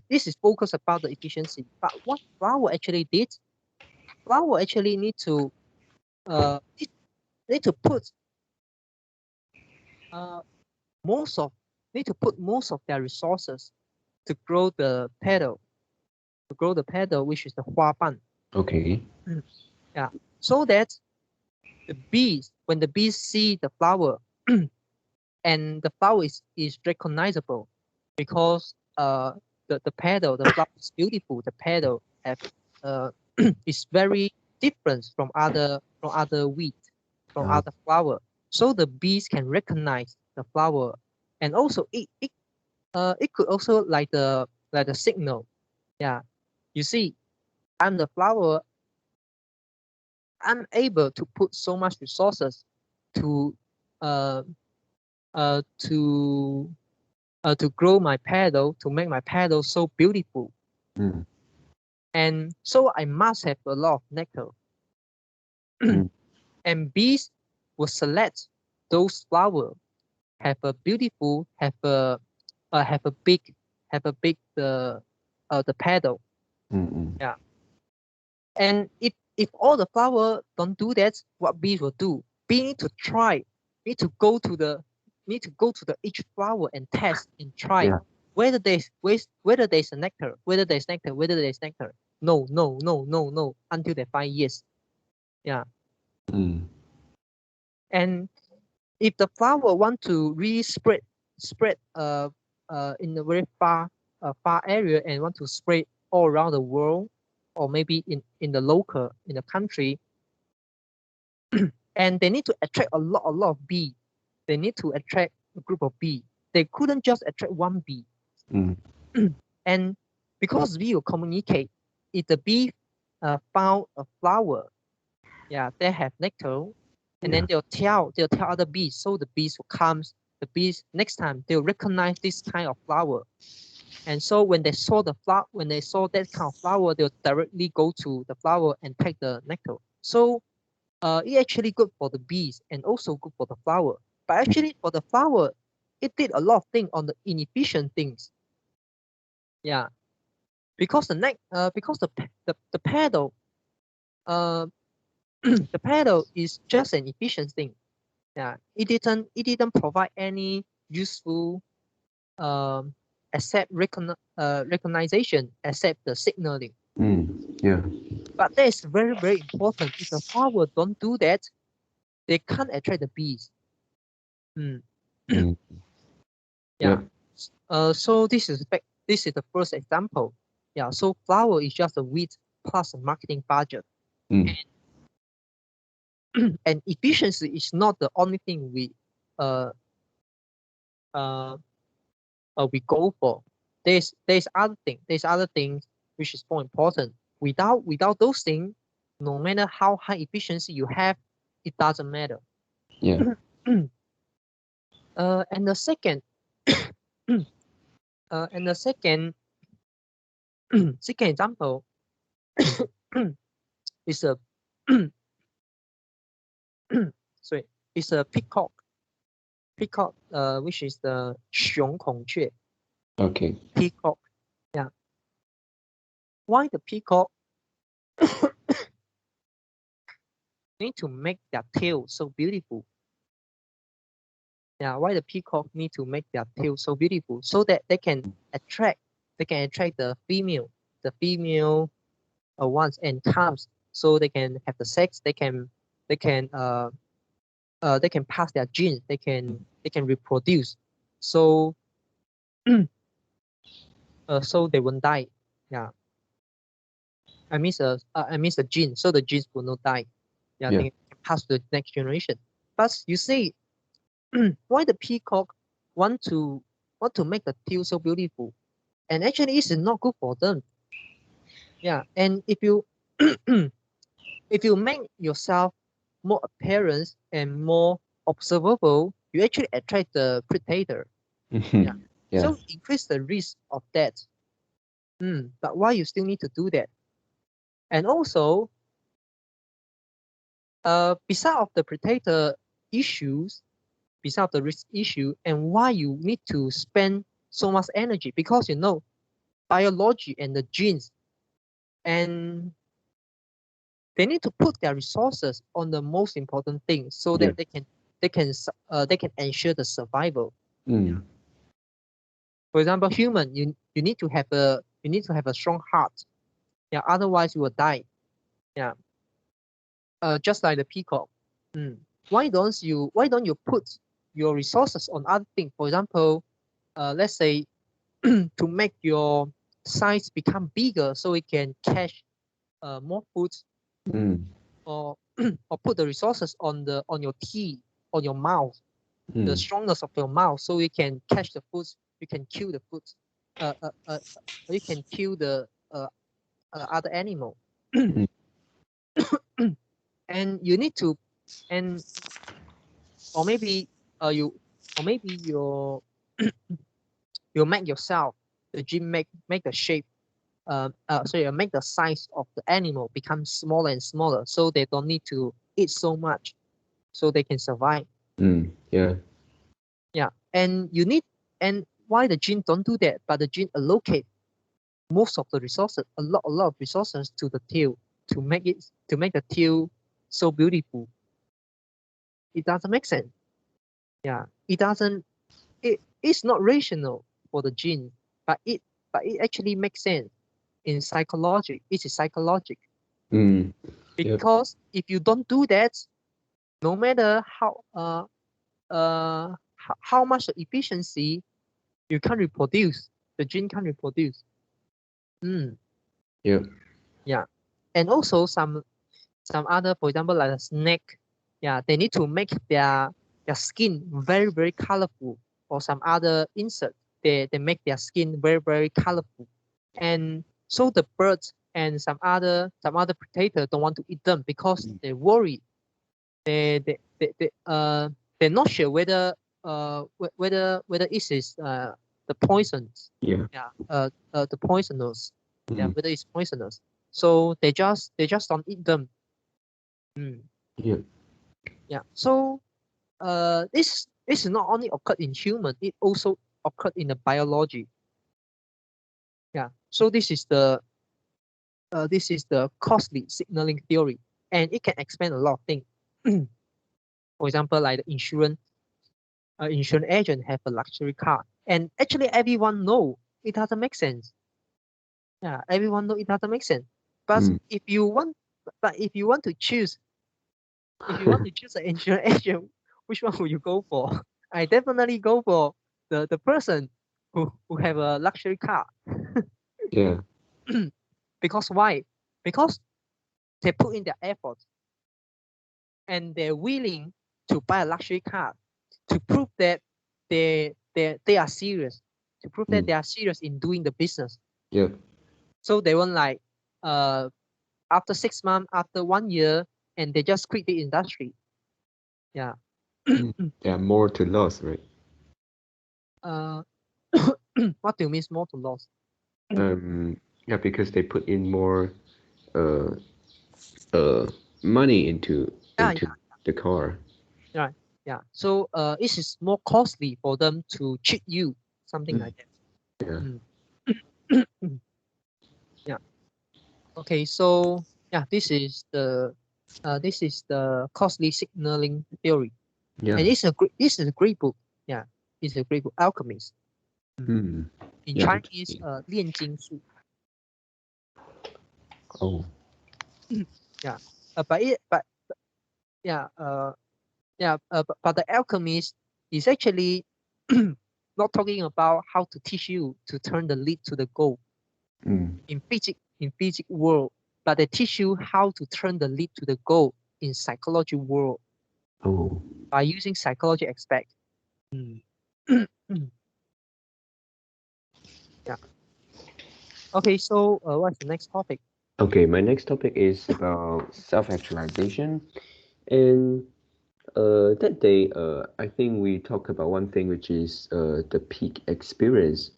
this is focus about the efficiency. But what flower actually did, flower actually need to put uh most of most of their resources to grow the petal, which is the 花瓣. Okay. Yeah. So that the bees, when the bees see the flower, and the flower is recognizable because the petal, the flower is beautiful. The petal have is very different from other weed, from Uh, other flower. So the bees can recognize the flower, and also it could also like the signal. Yeah, you see, I'm the flower. I'm able to put so much resources to uh to to grow my petal, to make my petal so beautiful. mm. And so I must have a lot of nectar. Mm. And bees will select those flowers have a beautiful, have a big, the petal. Mm. Mm. Yeah. And if all the flower don't do that, what bees will do? Bee need to try, need to go to the each flower and test and try Yeah. whether there's a nectar, whether there's nectar, whether there's nectar. No, no, no, no, no, until they find yes. Yeah. Mm. And if the flower want to really spread in a very far area, and want to spread all around the world, or maybe in the local, in the country, and they need to attract a lot of bee. They need to attract a group of bee. They couldn't just attract one bee. Mm. And because bee will communicate, if the bee found a flower, yeah, they have nectar, and then Yeah. they'll tell other bees, so the bees will come. The bees next time they'll recognize this kind of flower, and so when they saw when they saw that kind of flower, they'll directly go to the flower and take the nectar. So it actually good for the bees and also good for the flower. But actually for the flower, it did a lot of things on the inefficient things. Yeah, because because the pedal uh the pedal is just an efficient thing. Yeah, it didn't provide any useful um recognition except the signaling. Mm. Yeah. But that is very, very important. If the flower don't do that, they can't attract the bees. Mm. Mm. Yeah. Yeah. So this is the first example. Yeah. So flower is just a weed plus a marketing budget, Mm. and efficiency is not the only thing uh uh, we go for. There's other thing. There's other things which is more important. Without those things, no matter how high efficiency you have, it doesn't matter. Yeah. And the second, and the second second example is a sorry, is a peacock. Peacock, which is the 雄孔雀 Okay. peacock. Yeah. Why the peacock need to make their tail so beautiful? Yeah, why the peacock need to make their tail so beautiful, so that attract they can attract the female ones and comes, so they can have the sex. They can they can pass their genes, they can reproduce, so so they won't die. Yeah, I mean the gene, so the genes will not die. Yeah, Yeah. they can pass to the next generation. But you see, why the peacock want to make the tail so beautiful, and actually it's not good for them. Yeah, and if you if you make yourself more appearance and more observable, you actually attract the predator. Yeah. Yeah. So increase the risk of that. But why you still need to do that? And also, beside of the predator issues, beside of the risk issue, and why you need to spend so much energy, because biology and the genes, and they need to put their resources on the most important thing so Yeah. that they can ensure the survival. Mm. For example, human, you need to have a strong heart. Yeah, otherwise you will die. Yeah. Just like the peacock. Why don't you put your resources on other things? For example, let's say to make your size become bigger so it can catch more food, Mm. or or put the resources on your teeth, on your mouth, the Mm. strongness of your mouth, so you can catch the food, you can kill the food, uh, uh, uh, you can kill the other animal. Mm. And you need to, and or maybe you or maybe you make yourself the gene, make the shape, sorry, make the size of the animal become smaller and smaller, so they don't need to eat so much, so they can survive. Mm. Yeah. Yeah, and you need, and why the gene don't do that, but the gene allocate most of the resources, a lot of resources to the tail, to make the tail so beautiful. It doesn't make sense. Yeah, it doesn't. It's not rational for the gene, but it actually makes sense in psychology. It is psychologic, Mm. Yep. because if you don't do that, no matter how much efficiency, you can't reproduce. The gene can't reproduce. Mm, Yep. yeah, and also some other, for example, like a snake. Yeah, they need to make their skin very very colorful. Or some other insect, they make their skin very very colorful, and so the birds and some other predator don't want to eat them because Mm. they worry. They they're not sure whether whether it is the poisons. Yeah. Yeah, the poisonous. Yeah, Mm. whether it's poisonous. So they just don't eat them. Mm, Yeah. yeah. So this is not only occurred in human, it also occurred in the biology. Yeah. So this is the costly signaling theory, and it can explain a lot of things. For example, like the insurance agent have a luxury car, and actually everyone know it doesn't make sense. Yeah, everyone know it doesn't make sense. But Mm. if you want, but if you want to choose an insurance agent, which one will you go for? I definitely go for the person who have a luxury car. Yeah. Because why? Because they put in their effort, and they're willing to buy a luxury car to prove that they are serious, to prove that Mm. they are serious in doing the business. Yep. So they won't like uh after 6 months, after 1 year, and they just quit the industry. Yeah. Mm. Yeah. More to loss, right? uh what do you mean more to loss? Yeah, because they put in more uh money into Yeah, the car. right. Yeah. So it is more costly for them to cheat you, something Mm. like that. Yeah. Mm. Yeah. Okay. So yeah, this is the costly signaling theory, Yeah. and this is a great book. Yeah, it's a great book, Alchemist. Mm. Mm. In Yeah. Chinese, Interesting. 炼金术. Oh. Yeah. But yeah. Yeah, but the alchemist is actually not talking about how to teach you to turn the lead to the goal Mm. in physics world, but they teach you how to turn the lead to the goal in psychology world Oh. by using psychology aspect. Mm. Yeah. Okay, so what's the next topic? Okay, my next topic is about self-actualization. And that day, I think we talked about one thing, which is the peak experience.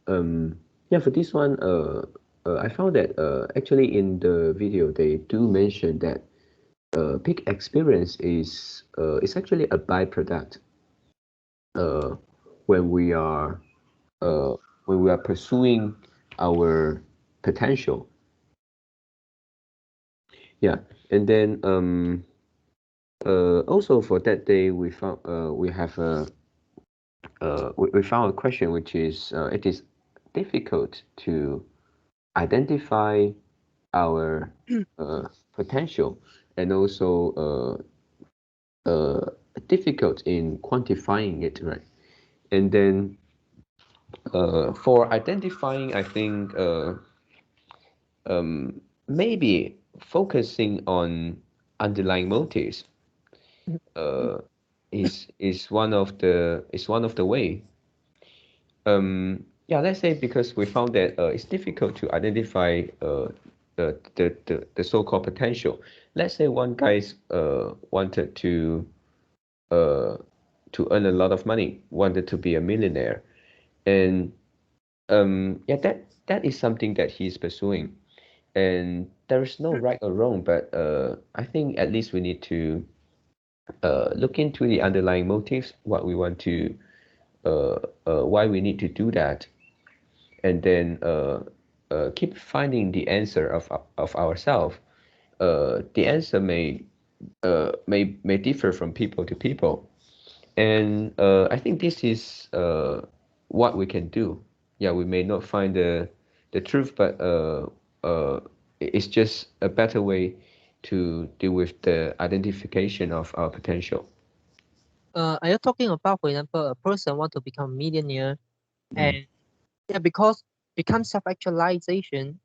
Um, yeah, for this one, I found that actually in the video they do mention that peak experience is actually a byproduct uh, when we are uh, when we are pursuing our potential. Yeah, and then also for that day we found we have a we found a question which is it is difficult to identify our potential and also difficult in quantifying it, right? And then for identifying, I think maybe focusing on underlying motives uh, is one of the way. Yeah, let's say because we found that it's difficult to identify the so-called potential. Let's say one guy's wanted uh, to earn a lot of money, wanted to be a millionaire, and yeah, that is something that he's pursuing, and there is no right or wrong, but I think at least we need to look into the underlying motives, what we want to, uh, why we need to do that, and then keep finding the answer of ourselves. The answer may differ from people to people, and I think this is what we can do. Yeah, we may not find the truth, but it's just a better way to deal with the identification of our potential. Are you talking about, for example, a person want to become a millionaire Mm. and yeah, because become self-actualization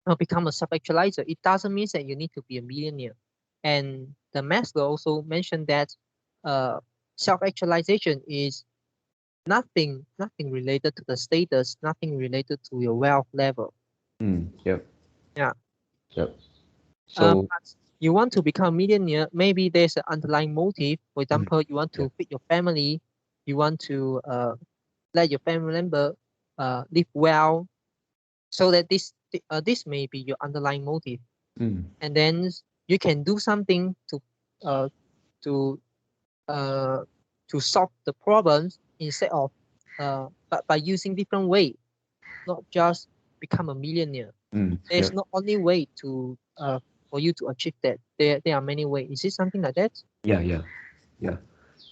or become a self-actualizer, it doesn't mean that you need to be a millionaire. And the Maslow also mentioned that uh, self-actualization is nothing related to the status, nothing related to your wealth level. Yep, Yeah. yep. So, But you want to become a millionaire, maybe there's an underlying motive. For mm, example, you want yeah, to feed your family, you want to let your family member live well, so that this may be your underlying motive, mm, and then you can do something uh, to uh, to solve the problems instead of but by using different way, not just become a millionaire. yeah, There's not only way to for you to achieve that. There are many ways. Is it something like that? yeah, yeah, yeah.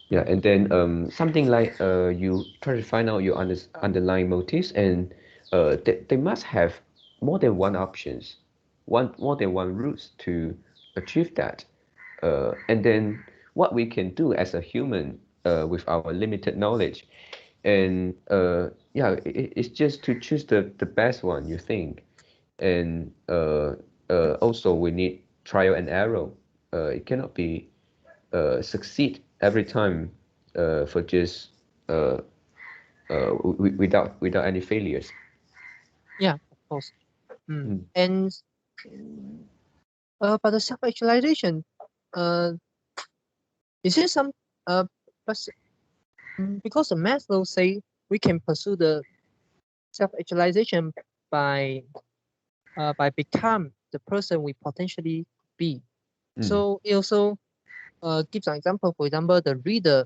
Yeah, Mm. and then something like you try to find out your underlying motives, and they must have more than one options, one more than one routes to achieve that. And then what we can do as a human with our limited knowledge, and yeah, it's just to choose the best one you think, and also we need trial and error. It cannot be succeed every time for just uh, without any failures. Yeah, of course. Mm. And but the self-actualization, uh, is it some uh, but because the Maslow say we can pursue the self-actualization by by become the person we potentially be. Mm. So it also gives an example. For example, the reader,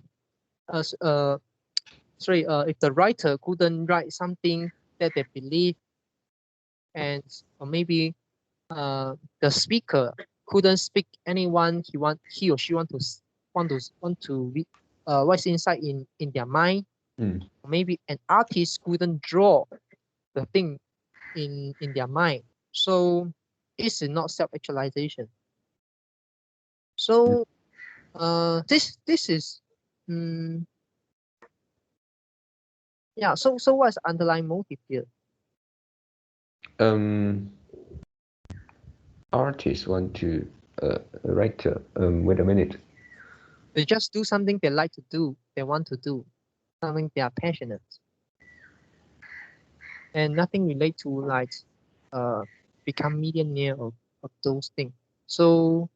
uh, s- uh, if the writer couldn't write something that they believe, and or maybe the speaker couldn't speak anyone he or she want to read what's inside in their mind. Mm. Or maybe an artist couldn't draw the thing in their mind. So it's not self-actualization. Mm. So This is yeah. So what's the underlying motive here? Artists want to writer. Wait a minute. They just do something they like to do. They want to do something they are passionate, and nothing relate to like become millionaire of those things. So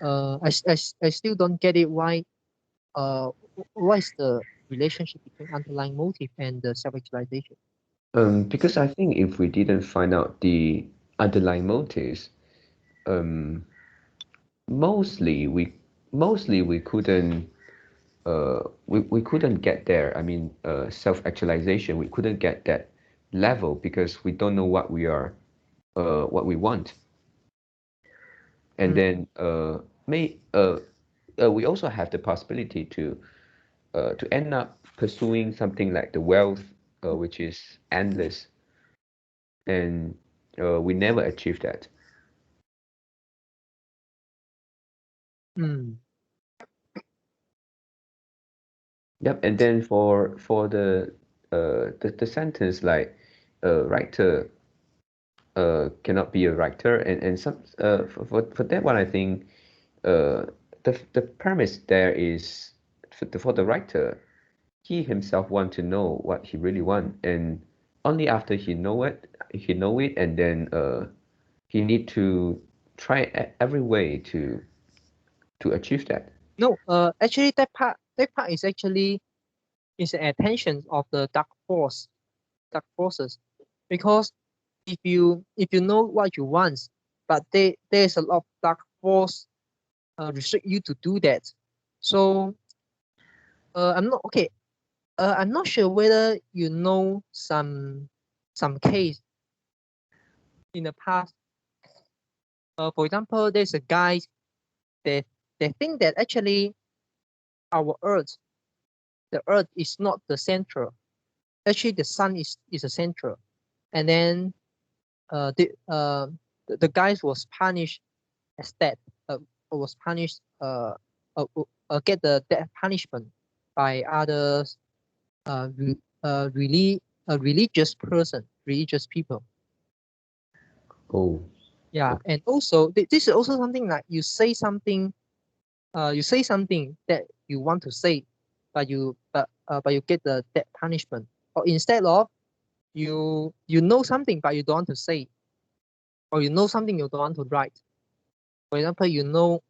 I still don't get it why what is the relationship between underlying motive and the self-actualization? Because I think if we didn't find out the underlying motives, um, mostly we mostly we couldn't get there. I mean, self-actualization, we couldn't get that level because we don't know what we want. And then we also have the possibility to end up pursuing something like the wealth, which is endless, and we never achieve that. Mm. Yep. And then for the sentence like writer cannot be a writer, and some for that one, I think uh, the premise there is for the writer, he himself want to know what he really want, and only after he know it, and then he need to try every way to achieve that. No, actually that part is actually is the attention of the dark forces, because if you know what you want, but there's a lot of dark force restrict you to do that. So I'm not okay. I'm not sure whether you know some case in the past. For example, there's a guy that they think that actually our Earth, the Earth is not the center. Actually, the sun is the center. And then the guys was punished as that was punished get the death punishment by others really a religious people. Oh, Yeah, okay. and also this is also something like you say something that you want to say, but you get the death punishment, or instead of you know something but you don't want to say, or you know something you don't want to write. For example, you know,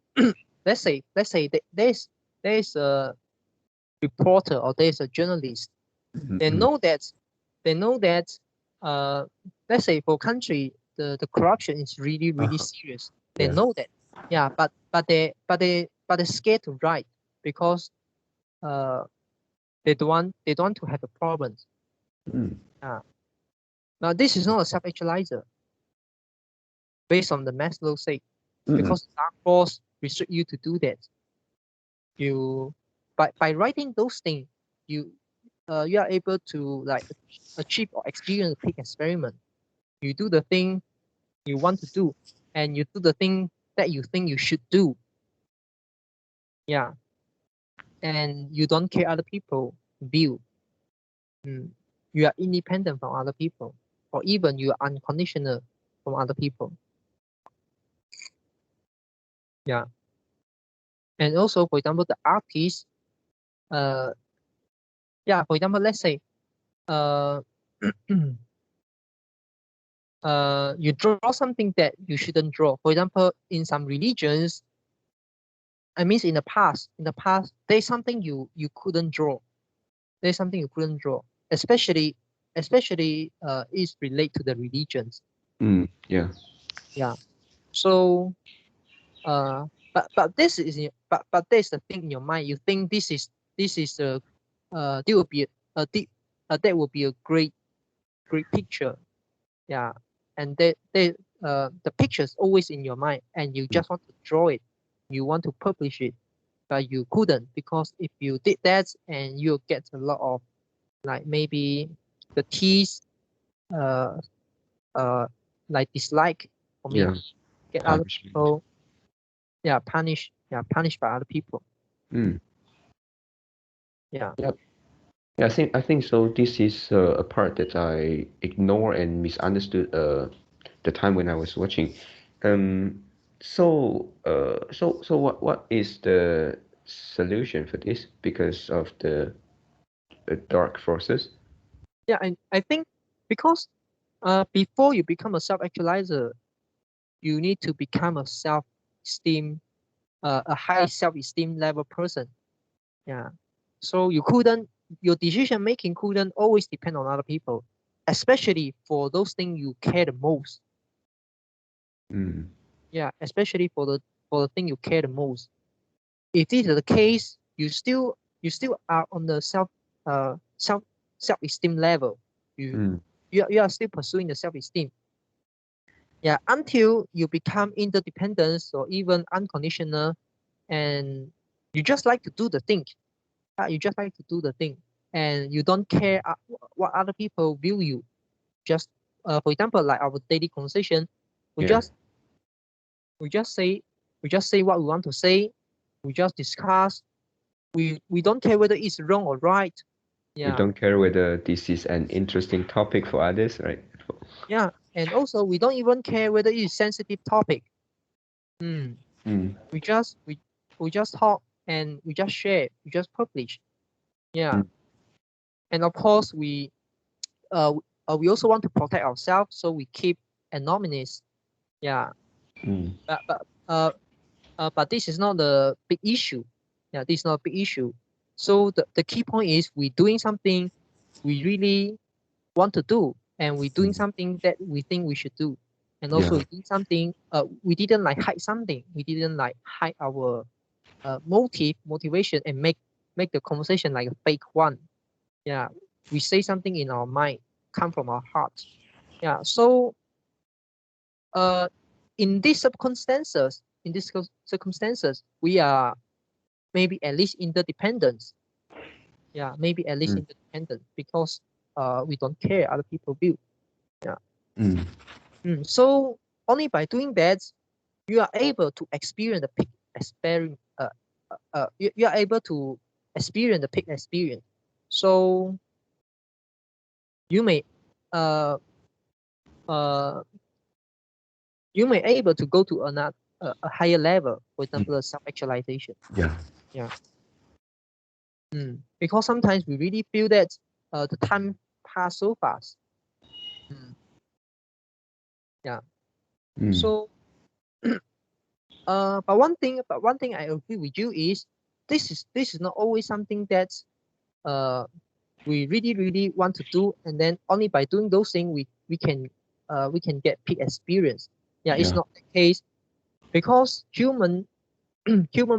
let's say that there's a reporter or there's a journalist. They Mhm. know that they know that uh let's say for country the corruption is really Uh-huh. serious. They Yeah. know that. Yeah, but they're scared to write because uh they don't want to have a problem. Mm. Yeah. Now this is not a self-actualizer based on the Maslow say, Mm-mm. because dark force restrict you to do that. You by writing those things, you you are able to like achieve or experience a peak experiment. You do the thing you want to do, and you do the thing that you think you should do. Yeah, and you don't care other people view. Mm. You are independent from other people, or even you are unconditional from other people. Yeah, and also for example, the artist. Uh, yeah, for example, let's say uh you draw something that you shouldn't draw. For example, in some religions, I mean, in the past, there's something you couldn't draw. There's something you couldn't draw, especially is relate to the religions. Mm. Yeah. Yeah. So but this is but there's the thing in your mind. You think this is a there will be that will be a great picture. Yeah, and the picture's always in your mind, and you Mm. just want to draw it. You want to publish it, but you couldn't, because if you did that, and you get a lot of like maybe the teas, uh, like dislike, or maybe Yeah. get other Punishment. people, yeah, punish. punished by other people. Mm. Yeah. Yep. Yeah, I think so. This is a part that I ignore and misunderstood the time when I was watching. Um, so what is the solution for this because of the dark forces? Yeah, and I think because before you become a self-actualizer, you need to become a self-esteem, a high self-esteem level person. Yeah. So your decision making couldn't always depend on other people, especially for those things you care the most. Mm. Yeah, especially for the thing you care the most. If this is the case, you still are on the uh self self-esteem level. You Mm. you are still pursuing the self-esteem. Yeah, until you become interdependent or even unconditional, and you just like to do the thing. You just like to do the thing, and you don't care what other people view you. Just for example, like our daily conversation, we Yeah. just we just say we just say what we want to say. We just discuss. We don't care whether it's wrong or right. We Yeah, don't care whether this is an interesting topic for others, right? yeah, and also we don't even care whether it's sensitive topic. Mm. Mm. We just we just talk and we just share. We just publish. Yeah, Mm. and of course we also want to protect ourselves, so we keep anonymous. Yeah, Mm. but but this is not the big issue. Yeah, this is not a big issue. So the key point is we doing something we really want to do, and we doing Mm. something that we think we should do, and also Yeah. we did something. We didn't like hide something. We didn't like hide our motivation and make the conversation like a fake one. Yeah, we say something in our mind, come from our heart. Yeah, so uh, in these circumstances, we are maybe at least interdependent. Yeah, maybe at least Mm. interdependent because we don't care other people view. Yeah. Mm. So only by doing that, you are able to experience the peak experience. You are able to experience the peak experience. So you may uh uh you may able to go to another a higher level, for Mm. example, the self-actualization. Yeah. Yeah. Because sometimes we really feel that the time pass so fast. Mm. Yeah. Mm. So but one thing I agree with you is this is not always something that uh we really want to do, and then only by doing those things we can get peak experience. Yeah, it's Yeah. not the case because human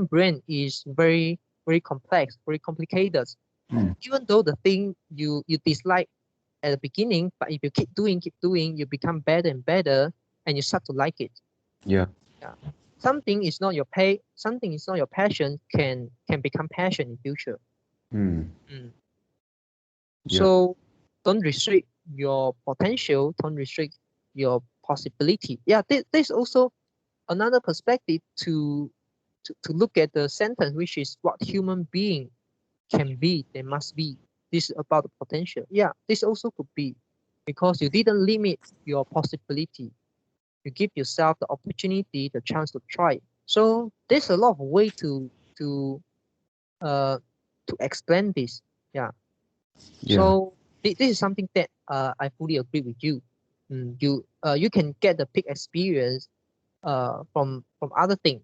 brain is very complex, very complicated. Mm. Even though the thing you dislike at the beginning, but if you keep doing, you become better and better, and you start to like it. Yeah. Yeah. Something is not your passion can become passion in future. Mm. Mm. Yeah. So don't restrict your potential, don't restrict your possibility. Yeah, there's also another perspective to look at the sentence, which is what human being can be, they must be. This is about the potential. Yeah, this also could be because you didn't limit your possibility. You give yourself the opportunity, the chance to try. So there's a lot of way to uh to explain this. Yeah. Yeah. So this is something that I fully agree with you. You can get the peak experience from other things.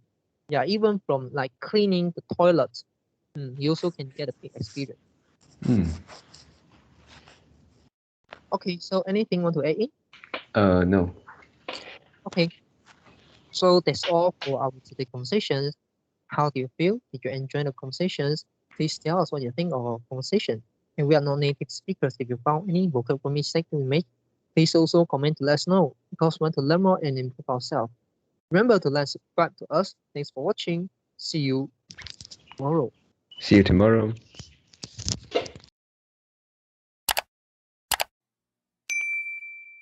Yeah, even from like cleaning the toilet. You also can get a peak experience. Mm. Okay, so anything want to add in? No. Okay, so that's all for our today conversations. How do you feel? Did you enjoy the conversations? Please tell us what you think of our conversation. And we are not native speakers. If you found any vocal mistake we made, please also comment to let us know because we want to learn more and improve ourselves. Remember to like subscribe to us. Thanks for watching. See you tomorrow. See you tomorrow.